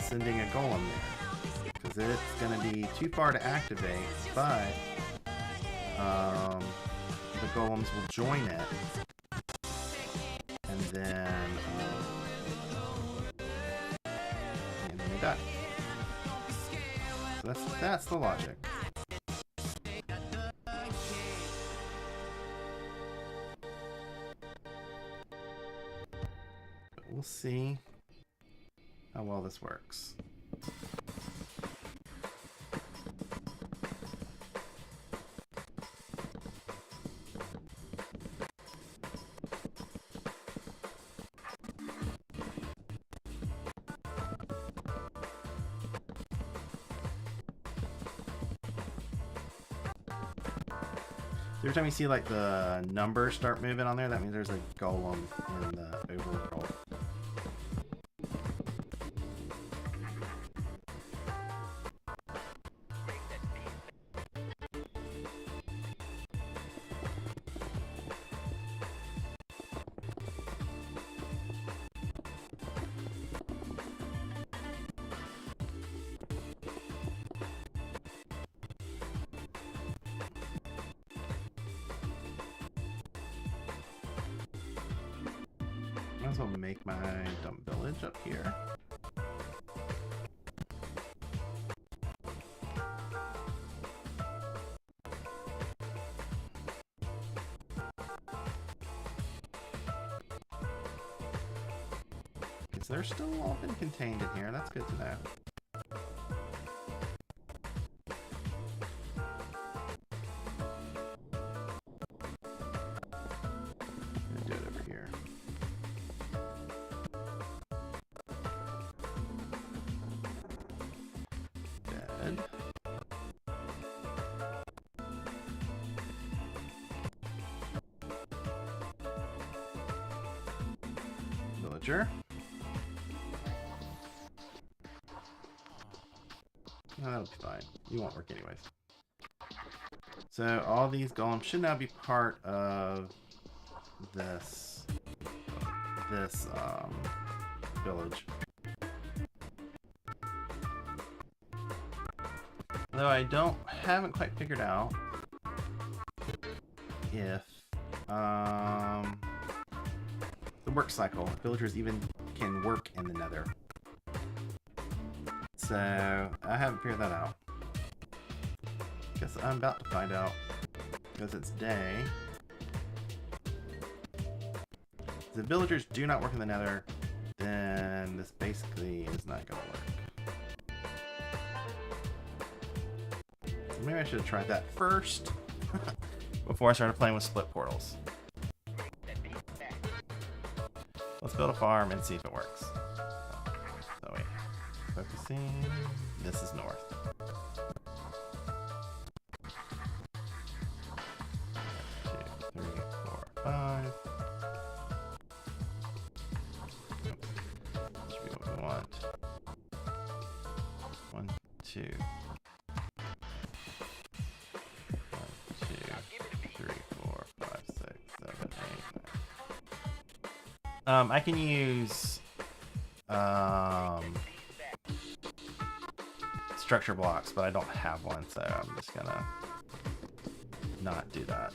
sending a golem there, because it's going to be too far to activate, but the golems will join it, and then they die. So that's the logic. But we'll see how well this works. Every time you see like the numbers start moving on there, that means there's a golem in the overworld. Might as well make my dump village up here. Okay, so they're still all been contained in here. That's good to know. Do it over here. Bed. Villager. No, that'll be fine. You won't work anyways. So all these golems should now be part of this village. Though I haven't quite figured out if the work cycle, if villagers even can work in the Nether. So I haven't figured that out. Guess I'm about to find out, because it's day. If the villagers do not work in the Nether, then this basically is not going to work. Maybe I should have tried that first before I started playing with split portals. Let's build a farm and see if it works. So wait, focusing. This is north. 1, 2, 3, 4, 5. Should be what we want. 1, 2. I can use structure blocks, but I don't have one, so I'm just gonna not do that.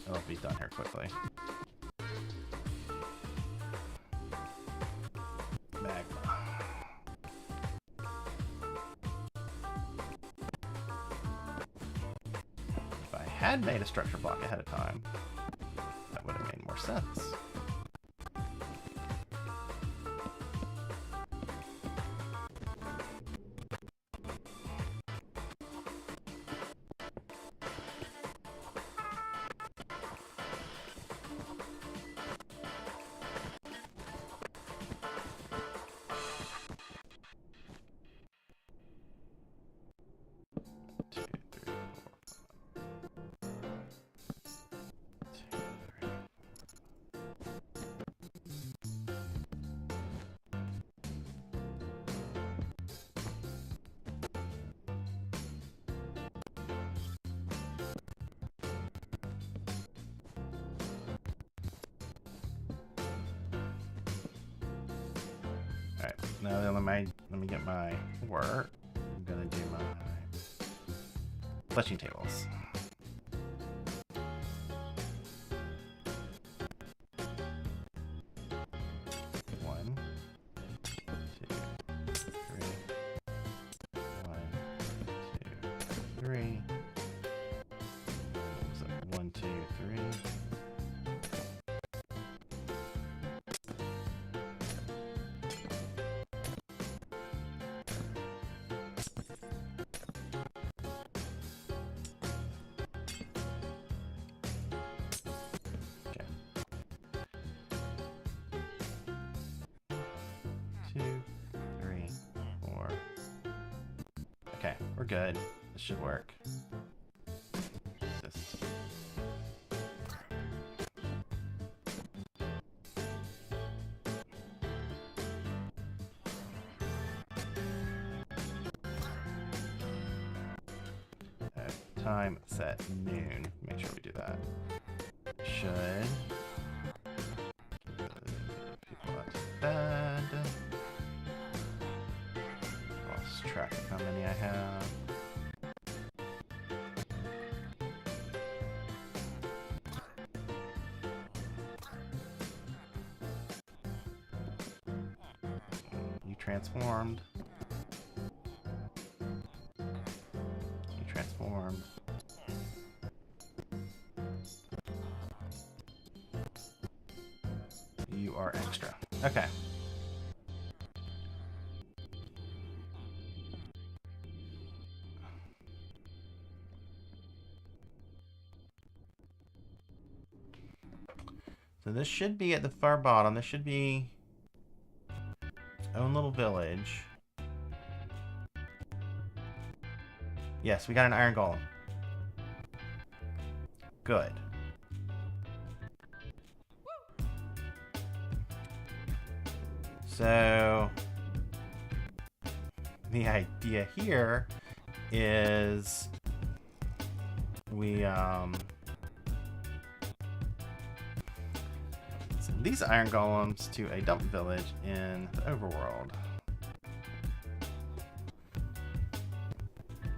It'll be done here quickly. Magma. If I had made a structure block ahead of time, that would have made more sense. Alright, now then let me get my work. I'm gonna do my fletching tables. One, two, three. 1, 2, 3. So 1, 2, 3. Okay. 2, 3, 4. Okay, we're good. This should work. Just time set noon. Make sure we do that. Should people out to bed. Lost track of how many I have. You transformed. You transformed. You are extra. Okay. So this should be at the far bottom. This should be its own little village. Yes, we got an iron golem. Good. So the idea here is we send these iron golems to a dump village in the overworld.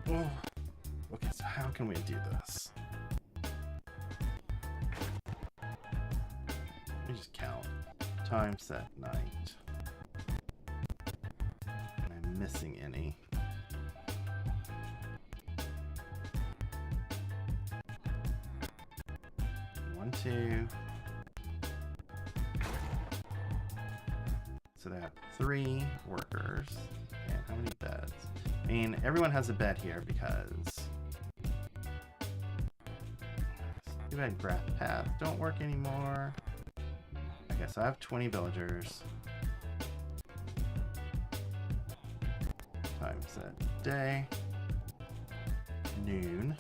Oh, okay, so how can we do this? Let me just count. Time set night. Am I missing any? One, two. So they have 3 workers. And how many beds? I mean, everyone has a bed here because too bad graph paths don't work anymore. Okay, so I have 20 villagers. Time set day. Noon.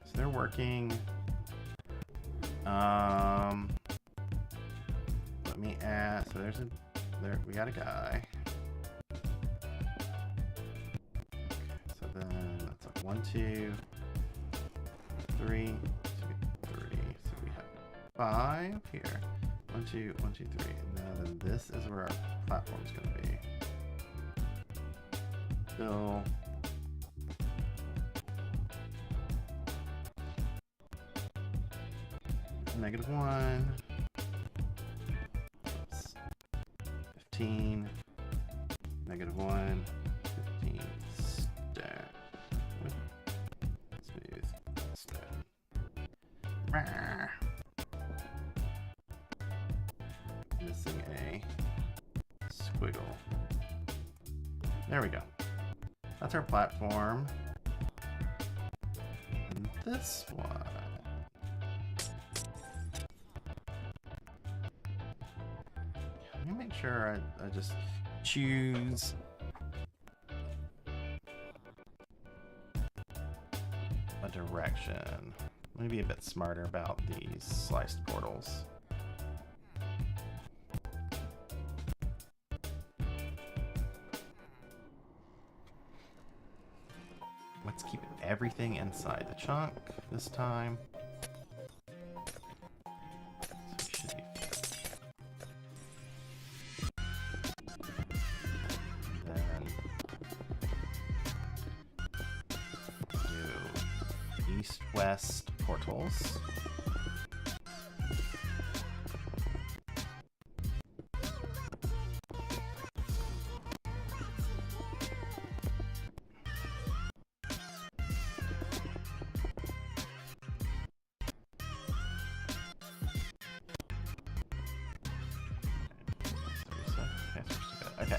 So they're working. Let me add. So there's a. There we got a guy. So then that's a 1, 2, 3, 2, 3. So we have 5 here. 1, 2, 1, 2, 3. And now then this is where our platform is going to be. Fill. -1. Oops. 15. -1. 15. Stack. Smooth. Stack. Rawr. Missing a squiggle. There we go. That's our platform. And this one. Let me make sure I just choose a direction. Let me be a bit smarter about these sliced portals. Let's keep everything inside the chunk this time. So we should be west portals. Okay,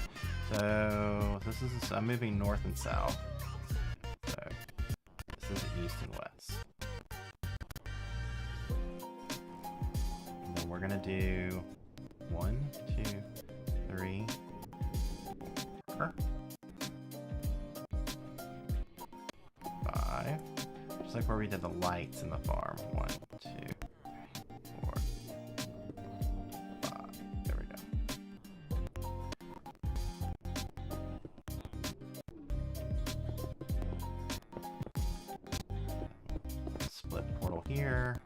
so this is, I'm moving north and south. So this is east and west. And then we're gonna do 1, 2, 3, 4, 5. Just like where we did the lights in the farm. 1, 2, 4, 5. There we go. Split portal here.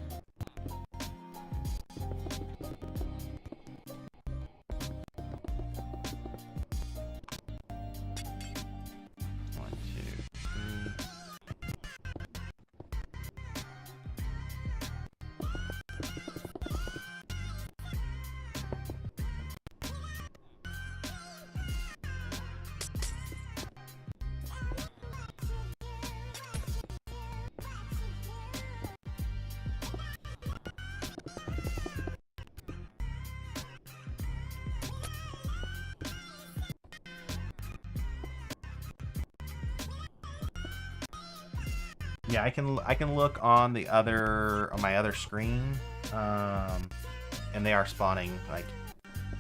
One, two, three. Yeah, I can look on the other on my other screen, and they are spawning like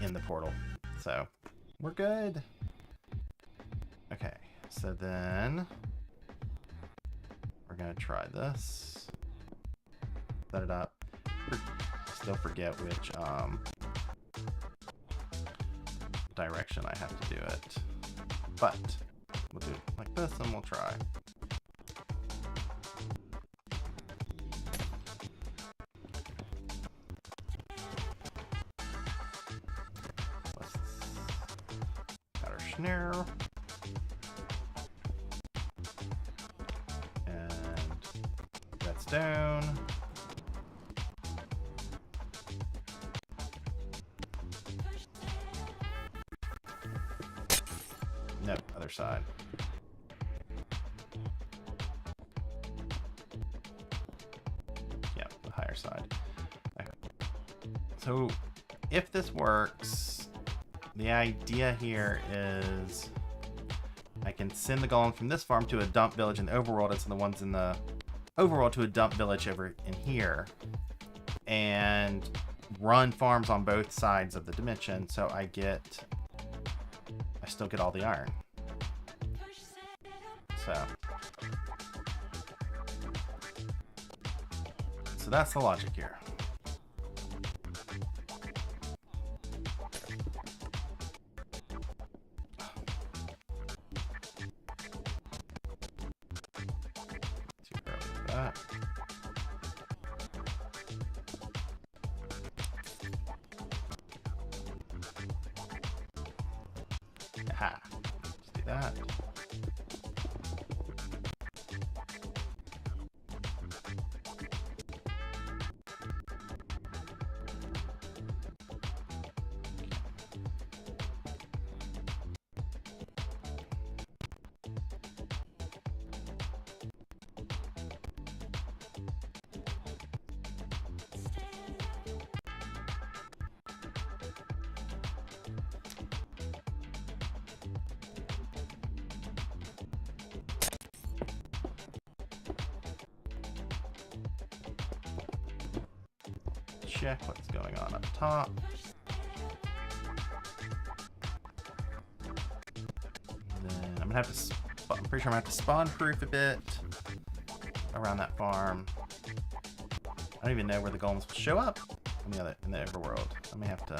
in the portal, so we're good. Okay, so then we're gonna try this. Set it up. Still forget which direction I have to do it, but we'll do it like this, and we'll try. Snare. And redstone. Nope, other side. Yep, the higher side. Okay. So if this works, the idea here is I can send the golems from this farm to a dump village in the overworld, and send the ones in the overworld to a dump village over in here, and run farms on both sides of the dimension, so I still get all the iron. So that's the logic here. Aha. Let's do that. Check what's going on up top. And then I'm gonna have to. I'm pretty sure I'm gonna have to spawn proof a bit around that farm. I don't even know where the golems will show up in the overworld. I may have to.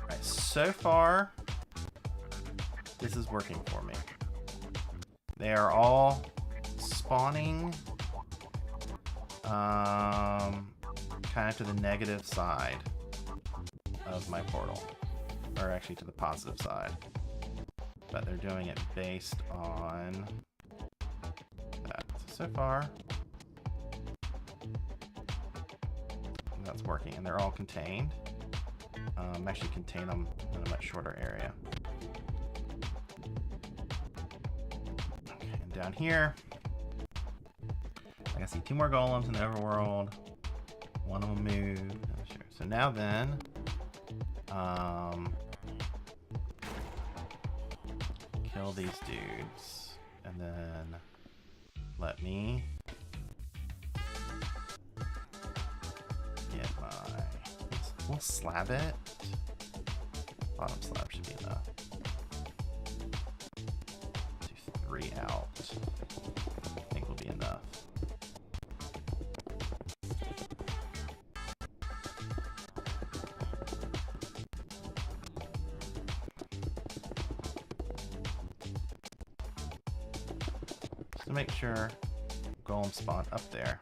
Alright, so far this is working for me. They are all spawning kind of to the negative side of my portal, or actually to the positive side, but they're doing it based on that. So far, that's working, and they're all contained. Actually contain them in a much shorter area. Okay, and down here, I can see 2 more golems in the overworld. One of them moved. Not sure. So now then, kill these dudes, and then let me get my. We'll slab it. Bottom slab should be enough. Do 3 out. I think will be enough. Just to make sure golem spawn up there.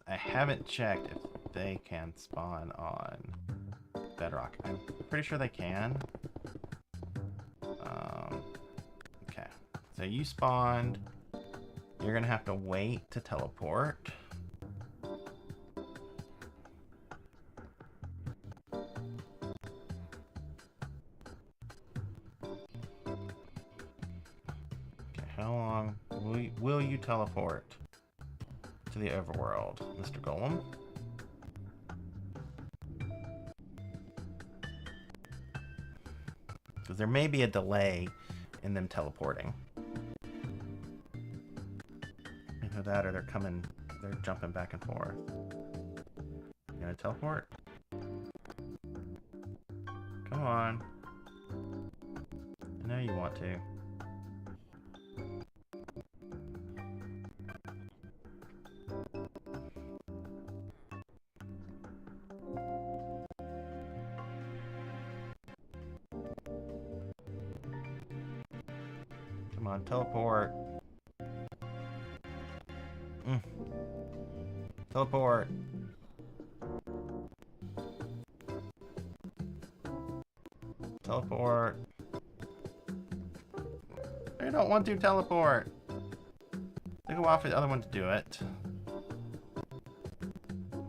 I haven't checked if they can spawn on bedrock. I'm pretty sure they can. Okay, so you spawned. You're gonna have to wait to teleport. Okay, how long will you teleport to the overworld, Mr. Golem? Because there may be a delay in them teleporting. Either that or they're jumping back and forth. You gonna teleport? Come on. I know you want to. Come on, teleport. Teleport. Teleport. I don't want to teleport. Take a while for the other one to do it.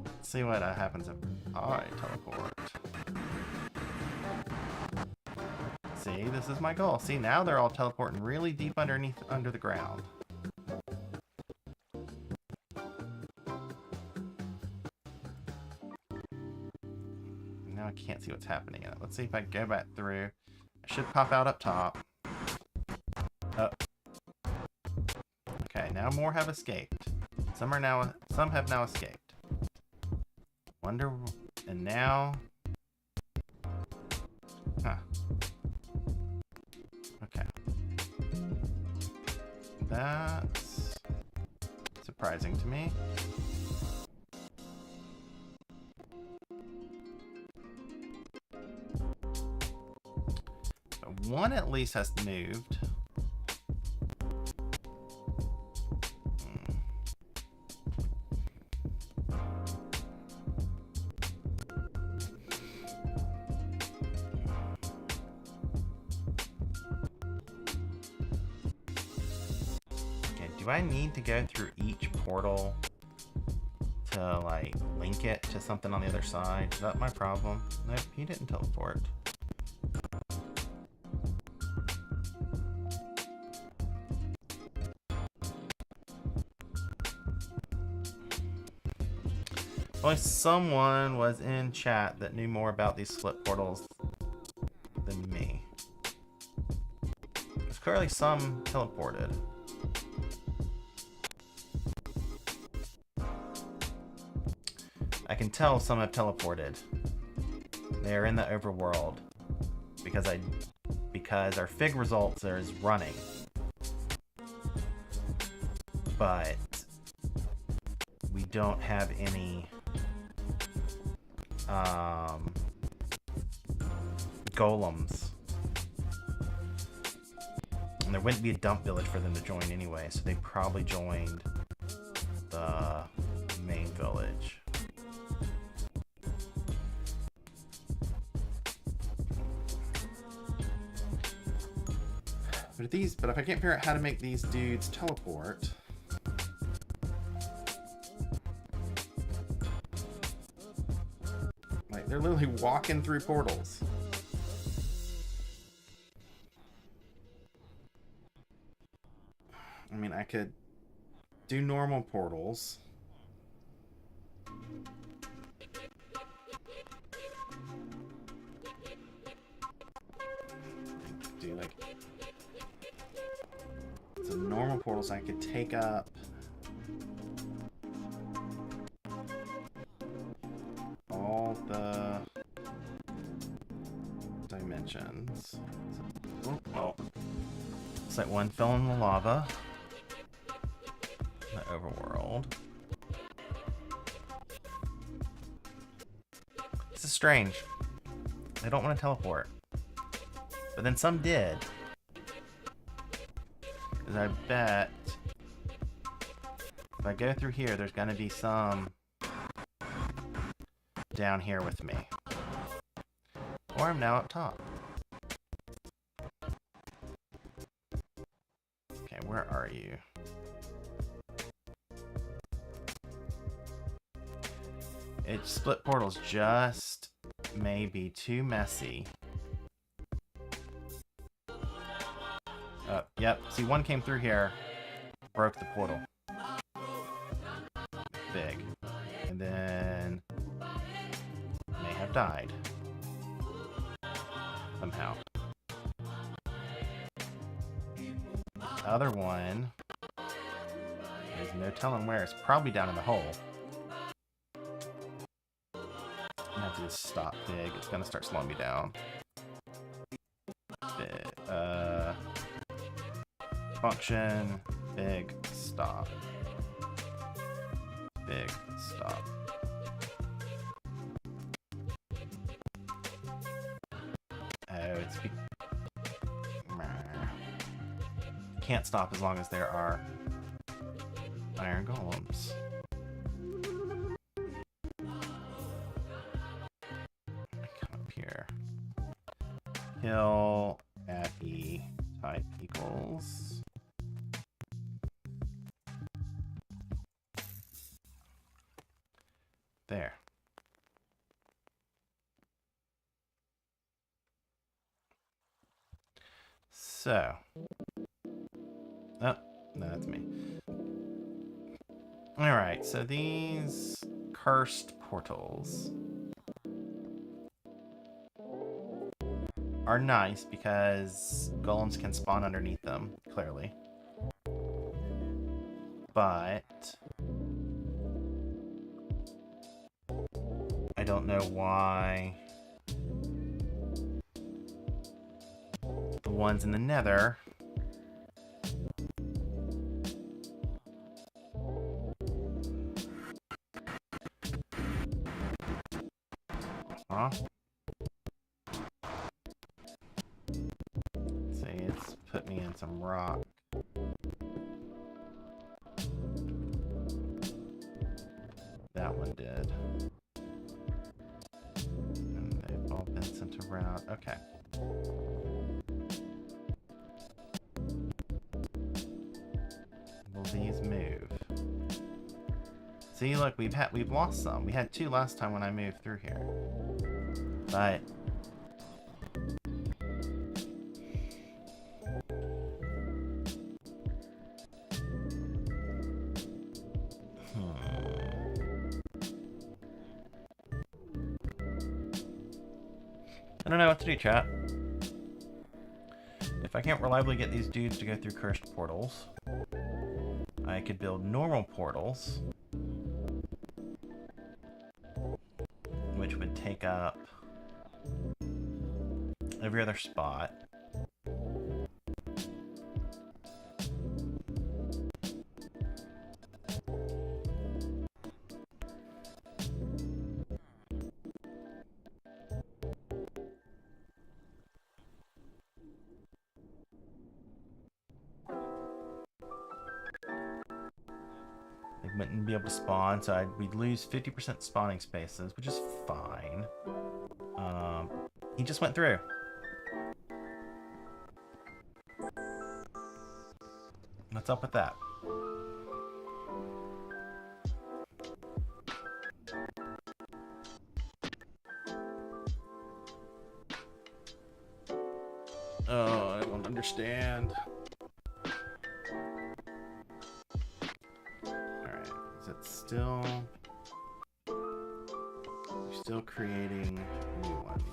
Let's see what happens if I teleport. See, this is my goal. See, now they're all teleporting really deep under the ground. Now I can't see what's happening in it. Let's see if I can go back through. I should pop out up top. Oh. Okay, now more have escaped. Some have now escaped. Wonder, and now. Huh. Okay. That's surprising to me. So one at least has moved. Do I need to go through each portal to, like, link it to something on the other side? Is that my problem? Nope, he didn't teleport. Only someone was in chat that knew more about these split portals than me. There's clearly some teleported. I can tell some have teleported. They are in the overworld because our fig results is running. But we don't have any golems. And there wouldn't be a dump village for them to join anyway, so they probably joined the main village. But if I can't figure out how to make these dudes teleport, like they're literally walking through portals. I mean, I could do normal portals. Do like some normal portals I could take up. All the dimensions. Oh. It's like one fell in the lava. The overworld. This is strange. They don't want to teleport. But then some did. Because I bet if I go through here, there's going to be some down here with me. Or I'm now up top. Okay, where are you? It split portals just may be too messy. Yep. See, one came through here, broke the portal. Big. And then may have died. Somehow. The other one, there's no telling where. It's probably down in the hole. I have to just stop big. It's gonna start slowing me down. Big. Function, big, stop. Big, stop. Oh, it's... Can't stop as long as there are iron golems. Come up here. Hill at E type equals... There. So. Oh, no, that's me. Alright, so these cursed portals are nice because golems can spawn underneath them, clearly. But I don't know why the ones in the Nether see, it's put me in some rock. That one did. And they've all been sent around. Okay. Will these move? See, look, we've lost some. We had 2 last time when I moved through here. But I don't know what to do, chat. If I can't reliably get these dudes to go through cursed portals, I could build normal portals, which would take up every other spot. They wouldn't be able to spawn, so we'd lose 50% spawning spaces, which is fine. He just went through. What's up with that? Oh, I don't understand. Alright, is it still... We're still creating new ones.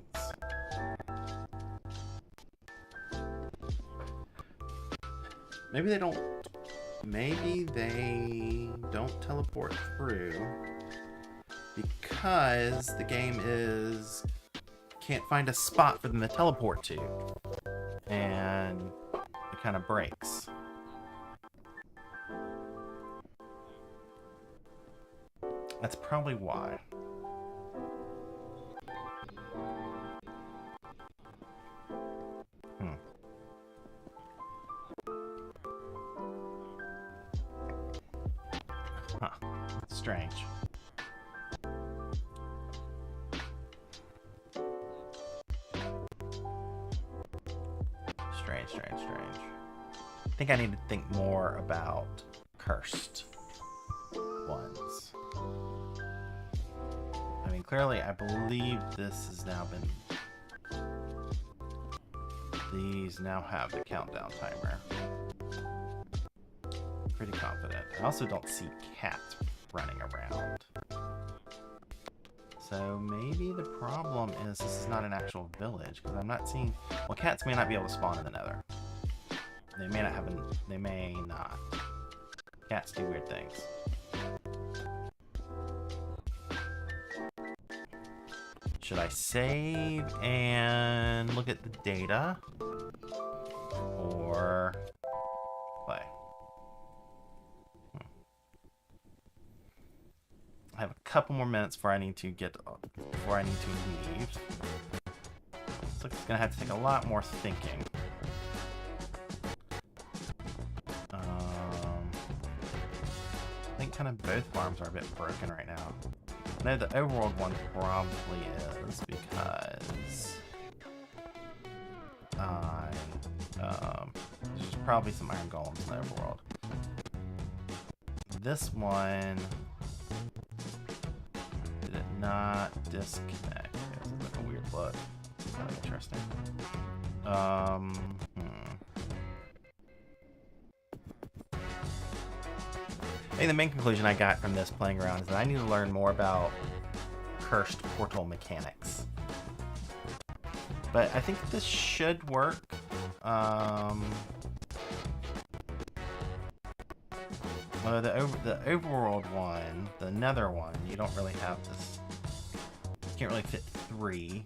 Maybe they don't teleport through because the game can't find a spot for them to teleport to. And it kind of breaks. That's probably why. Huh. Strange. Strange. I think I need to think more about cursed ones. I mean, clearly, I believe this has now been... These now have the countdown timer. Pretty confident. I also don't see cats running around. So maybe the problem is this is not an actual village, because I'm not seeing... Well, cats may not be able to spawn in the Nether. They may not have They may not. Cats do weird things. Should I save and look at the data? Or play? I have a couple more minutes before I need to leave. Looks like it's gonna have to take a lot more thinking. I think kind of both farms are a bit broken right now. I know the overworld one probably is because there's probably some iron golems in the overworld. This one did it not disconnect? This is like a weird look. Kind of interesting. I think the main conclusion I got from this playing around is that I need to learn more about cursed portal mechanics. But I think this should work. Although the overworld one, the nether one, you don't really have this. You can't really fit 3.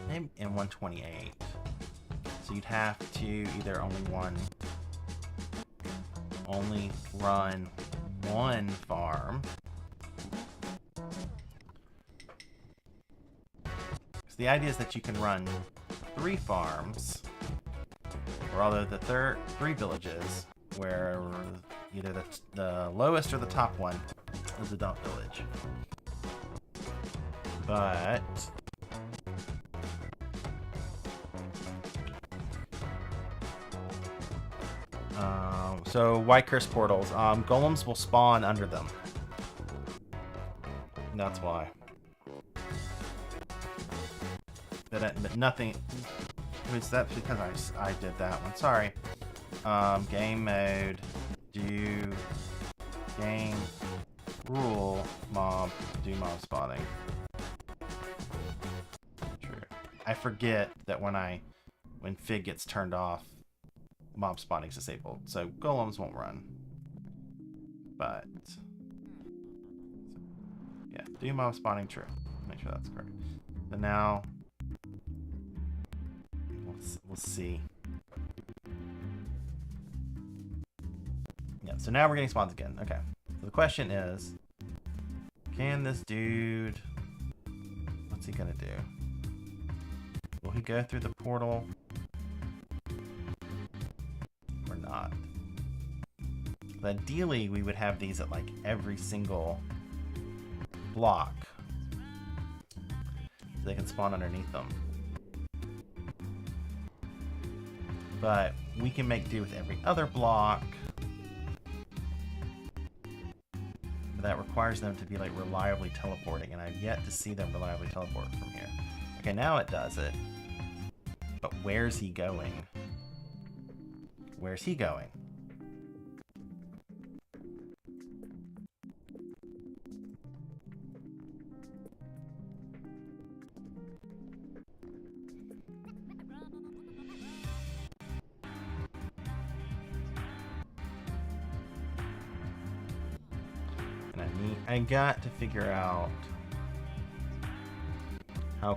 Maybe in 128. So you'd have to either only run one farm. So the idea is that you can run 3 farms, or rather the 3 villages, where either the lowest or the top one is a dump village. But so why curse portals? Golems will spawn under them. That's why. But nothing. That's because I did that one. Sorry. Game mode. Do game rule mob. Do mob spawning. True. I forget that when Fig gets turned off, mob spawning's disabled, so golems won't run. But yeah, do mob spawning true. Make sure that's correct. So now we'll see. Yeah, so now we're getting spawns again. Okay. So the question is, can this dude, what's he gonna do? Will he go through the portal not. But ideally, we would have these at like every single block. So they can spawn underneath them. But we can make do with every other block. But that requires them to be like reliably teleporting, and I've yet to see them reliably teleport from here. Okay, now it does it. But where's he going? Where's he going? And I got to figure out how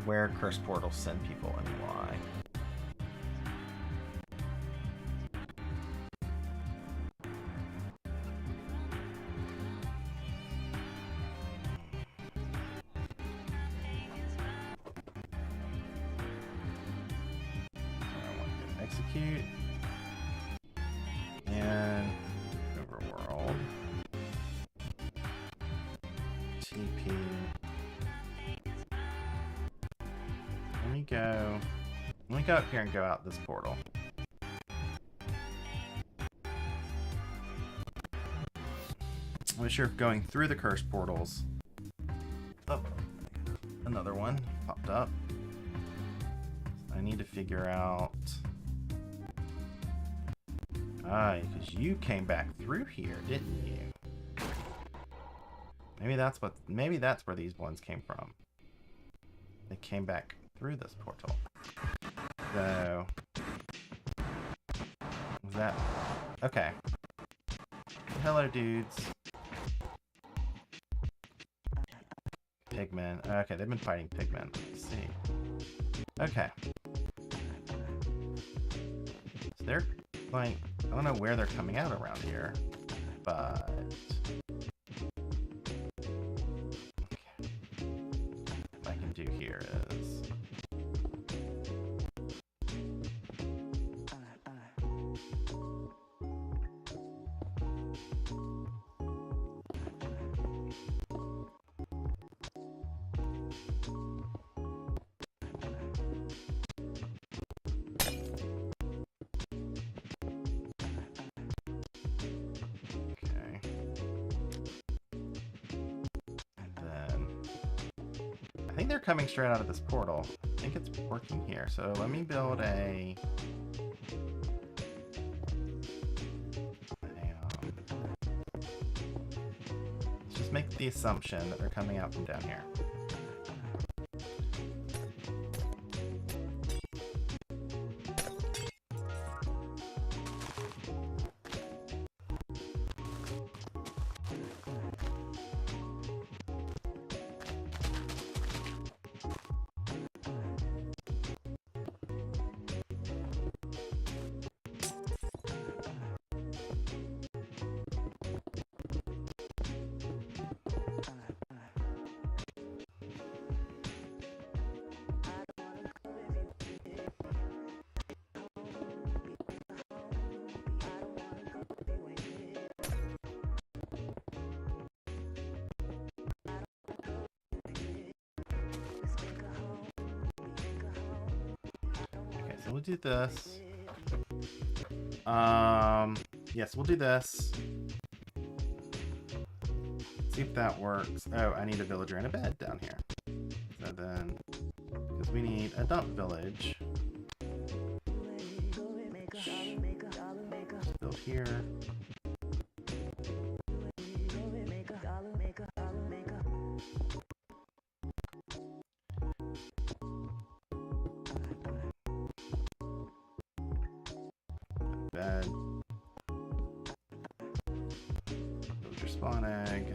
where curse portals send people and why. Execute and overworld TP. Let me go up here and go out this portal. I'm not sure if going through the cursed portals. Oh, another one popped up. I need to figure out. Because you came back through here, didn't you? Maybe that's where these ones came from. They came back through this portal. So was that okay? Hello, dudes. Pigmen. Okay, they've been fighting pigmen. Let's see. Okay. So they're like, I don't know where they're coming out around here, but okay. What I can do here is I think they're coming straight out of this portal. I think it's working here. So let me build a... let's just make the assumption that they're coming out from down here. We'll do this. Yes, we'll do this. See if that works. Oh, I need a villager and a bed down here. So then, because we need a dump village. Just build here. Bed. Build your spawn egg.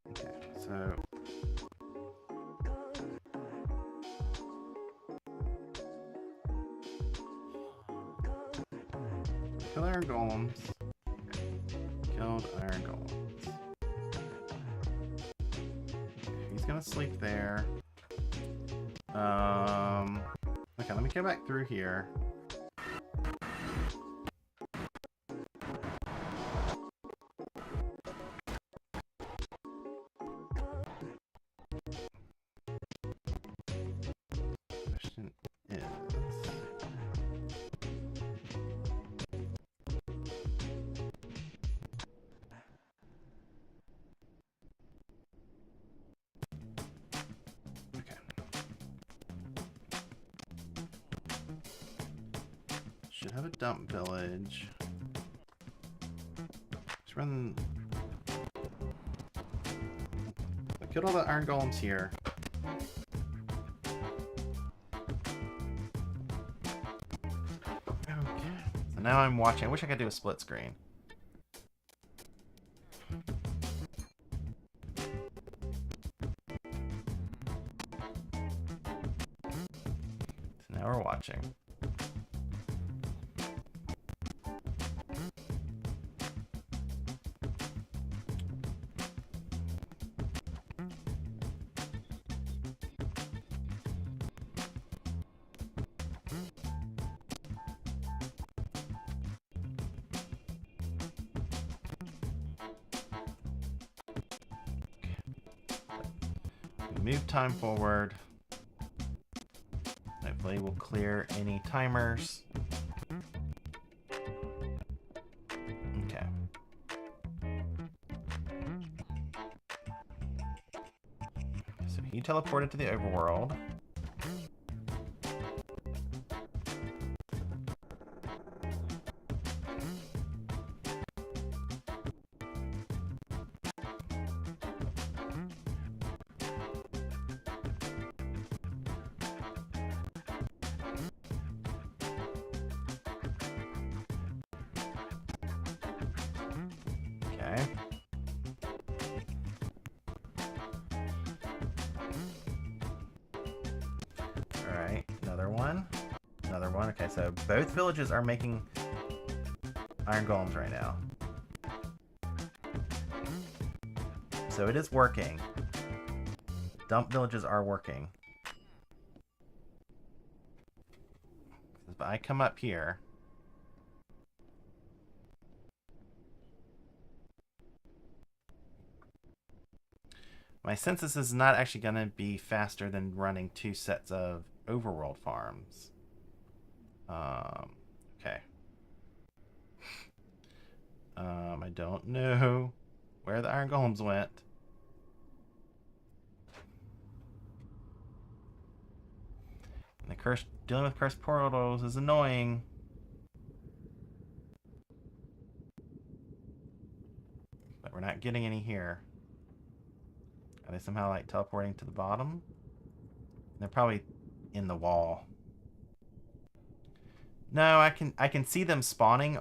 Okay, so kill iron golems. Killed iron golems. he's gonna sleep there. Okay, let me go back through here. Question is... Okay. Should have a dump village. Let's run... I killed all the iron golems here. Okay. So now I'm watching. I wish I could do a split screen. So now we're watching. Move time forward. Hopefully we'll clear any timers. Okay. So he teleported to the overworld. Okay. Alright, another one. Another one. Okay, so both villages are making iron golems right now. So it is working. Dump villages are working. If I come up here... My census is not actually going to be faster than running 2 sets of overworld farms. Okay. I don't know where the iron golems went. And the cursed, dealing with cursed portals is annoying. But we're not getting any here. Are they somehow like teleporting to the bottom? They're probably in the wall. No, I can see them spawning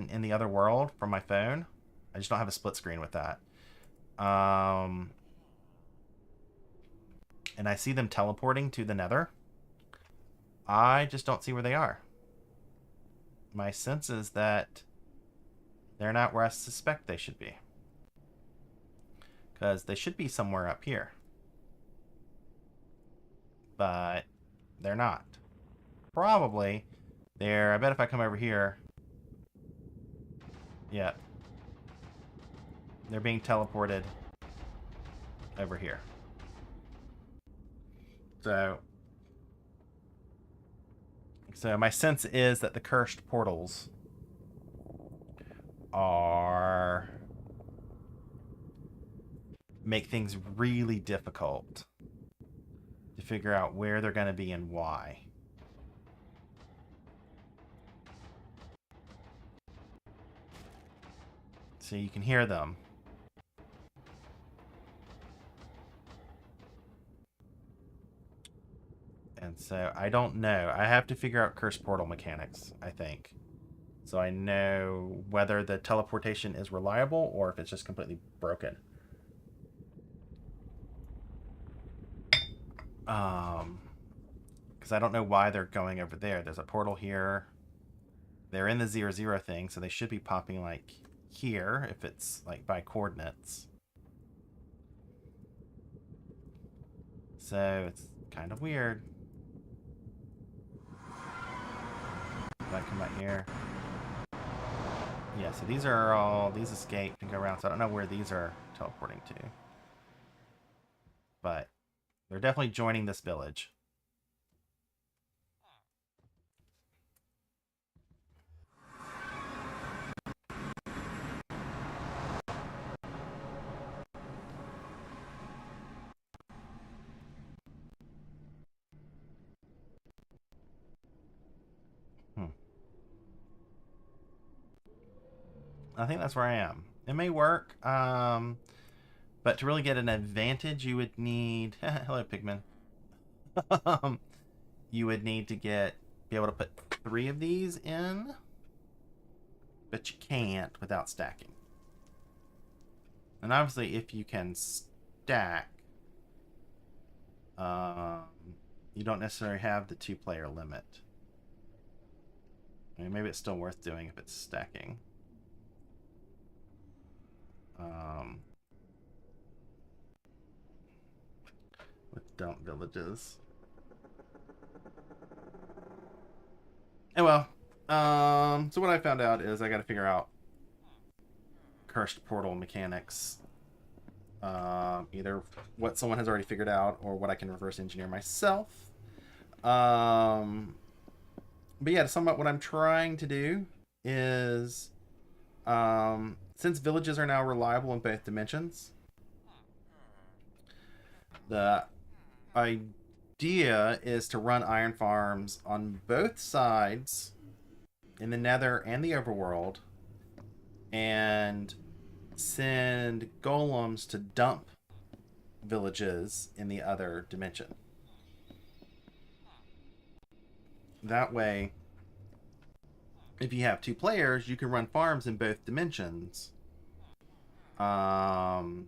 in the other world from my phone. I just don't have a split screen with that. And I see them teleporting to the Nether. I just don't see where they are. My sense is that they're not where I suspect they should be. Because they should be somewhere up here. But they're not. Probably there. I bet if I come over here. Yeah. They're being teleported over here. So my sense is that the cursed portals make things really difficult to figure out where they're going to be and why. So you can hear them. And so I don't know. I have to figure out cursed portal mechanics, I think. So I know whether the teleportation is reliable or if it's just completely broken. Because I don't know why they're going over there. There's a portal here. They're in the 0-0 thing, so they should be popping like here if it's like by coordinates. so it's kind of weird. If I come out here. Yeah, so these are all, these escape and go around, so I don't know where these are teleporting to. But they're definitely joining this village. I think that's where I am. It may work, but to really get an advantage, you would need... Hello, Pigman. You would need to be able to put 3 of these in, but you can't without stacking. And obviously, if you can stack, you don't necessarily have the 2-player limit. I mean, maybe it's still worth doing if it's stacking. With dump villages. Oh well. So what I found out is I got to figure out cursed portal mechanics. Either what someone has already figured out or what I can reverse engineer myself. But yeah, to sum up, what I'm trying to do is, since villages are now reliable in both dimensions, the idea is to run iron farms on both sides in the Nether and the Overworld, and send golems to dump villages in the other dimension. That way, if you have 2 players, you can run farms in both dimensions. And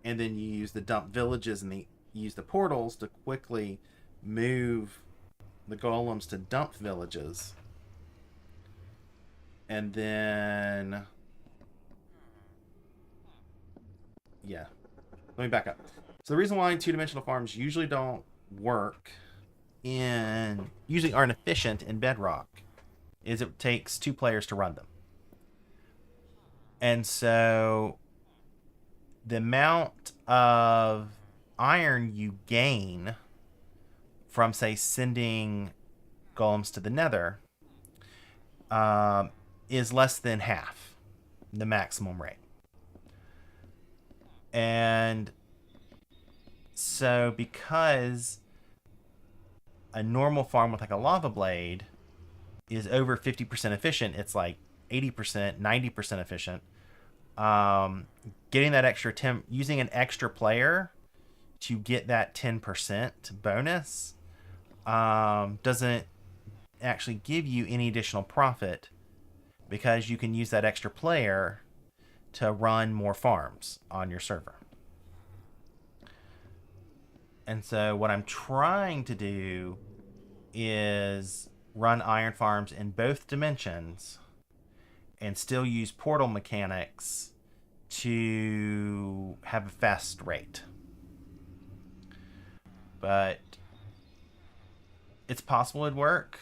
then you use the dump villages and use the portals to quickly move the golems to dump villages. And then... yeah. Let me back up. So the reason why 2-dimensional farms usually don't work usually aren't efficient in Bedrock is it takes 2 players to run them. And so the amount of iron you gain from, say, sending golems to the Nether is less than half the maximum rate. And so because a normal farm with like a lava blade is over 50% efficient, it's like 80%, 90% efficient. Getting that extra 10, using an extra player to get that 10% bonus doesn't actually give you any additional profit, because you can use that extra player to run more farms on your server. And so what I'm trying to do is run iron farms in both dimensions and still use portal mechanics to have a fast rate. But it's possible it'd work.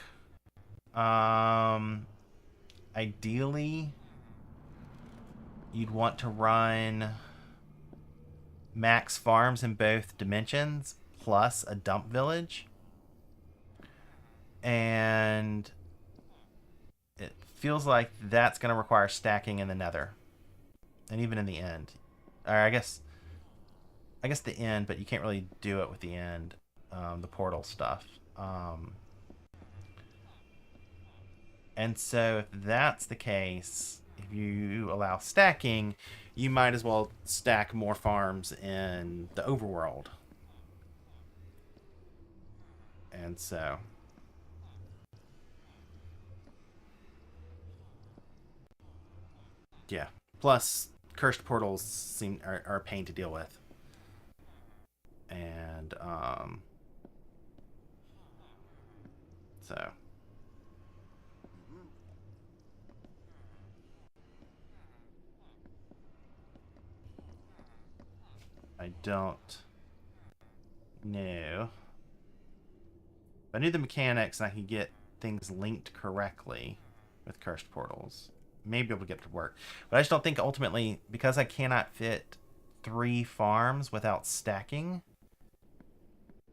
Ideally, you'd want to run max farms in both dimensions plus a dump village. And it feels like that's going to require stacking in the Nether. And even in the end. Or I guess the end, but you can't really do it with the end. The portal stuff. And so if that's the case, if you allow stacking, you might as well stack more farms in the overworld. And so... yeah. Plus, cursed portals are a pain to deal with. And, so... I don't No. If I knew the mechanics and I could get things linked correctly with cursed portals, maybe able to get to work. But I just don't think ultimately, because I cannot fit 3 farms without stacking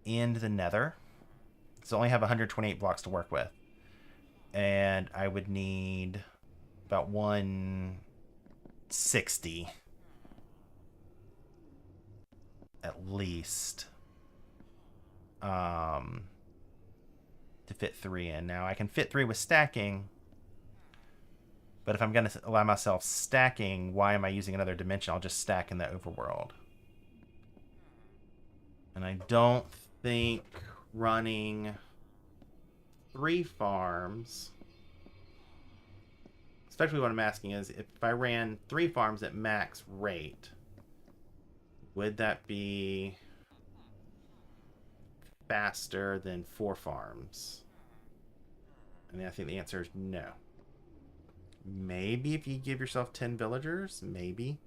into the nether, so I only have 128 blocks to work with. And I would need about 160 at least to fit 3 in. Now I can fit 3 with stacking, but if I'm going to allow myself stacking, why am I using another dimension? I'll just stack in the overworld. And I don't think running 3 farms, especially what I'm asking is, if I ran 3 farms at max rate, would that be faster than 4 farms? And I think the answer is no. Maybe if you give yourself 10 villagers, maybe.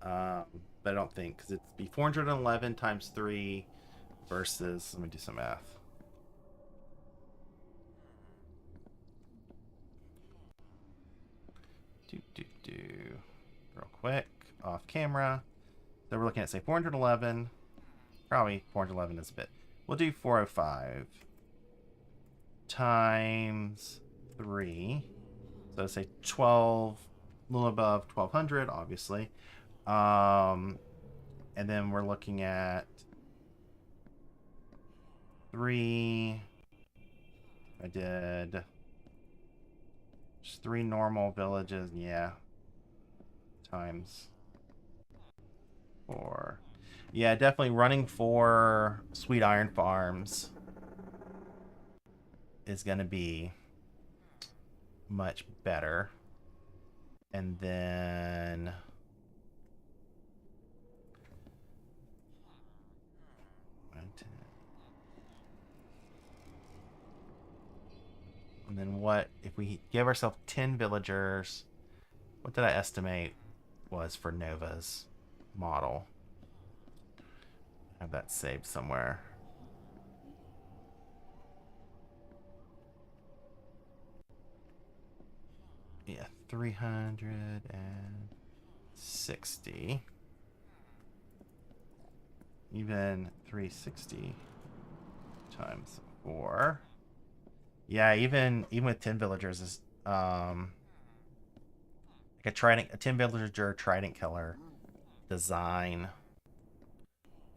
But I don't think, because it'd be 411 times 3 versus, let me do some math. Real quick, off camera. So we're looking at, say, 411. Probably 411 is a bit. We'll do 405 times 3. So say 12, a little above 1200, obviously. And then we're looking at 3. I did just 3 normal villages, yeah. Times 4. Yeah, definitely running 4 sweet iron farms is going to be much better. And then what if we give ourselves 10 villagers? What did I estimate was for Nova's model? I have that saved somewhere. Yeah, 360. Even 360 times 4. Yeah, even with 10 villagers is like a 10 villager trident killer design.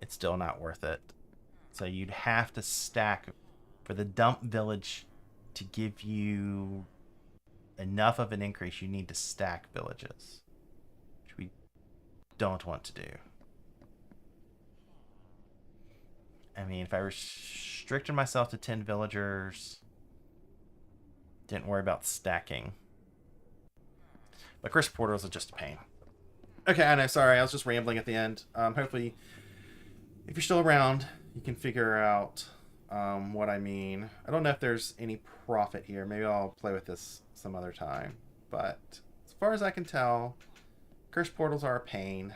It's still not worth it. So you'd have to stack for the dump village to give you enough of an increase. You need to stack villages, which we don't want to do. I mean, if I restricted myself to 10 villagers, didn't worry about stacking. But cursed portals are just a pain. Okay, I know, sorry, I was just rambling at the end. Hopefully, if you're still around, you can figure out what I mean. I don't know if there's any profit here. Maybe I'll play with this some other time. But as far as I can tell, cursed portals are a pain.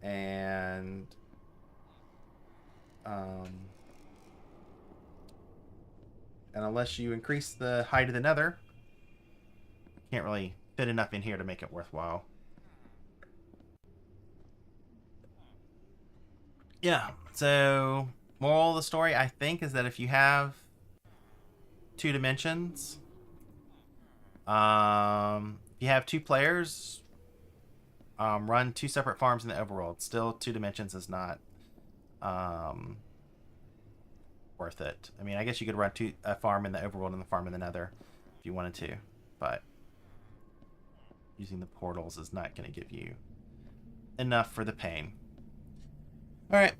And unless you increase the height of the nether, you can't really fit enough in here to make it worthwhile. Yeah, so moral of the story, I think, is that if you have 2 dimensions, if you have 2 players, run 2 separate farms in the overworld. Still, 2 dimensions is not worth it. I mean, I guess you could run a farm in the overworld and the farm in the nether if you wanted to, but using the portals is not going to give you enough for the pain. All right,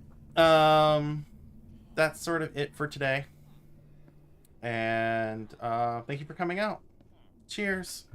that's sort of it for today, and thank you for coming out. Cheers.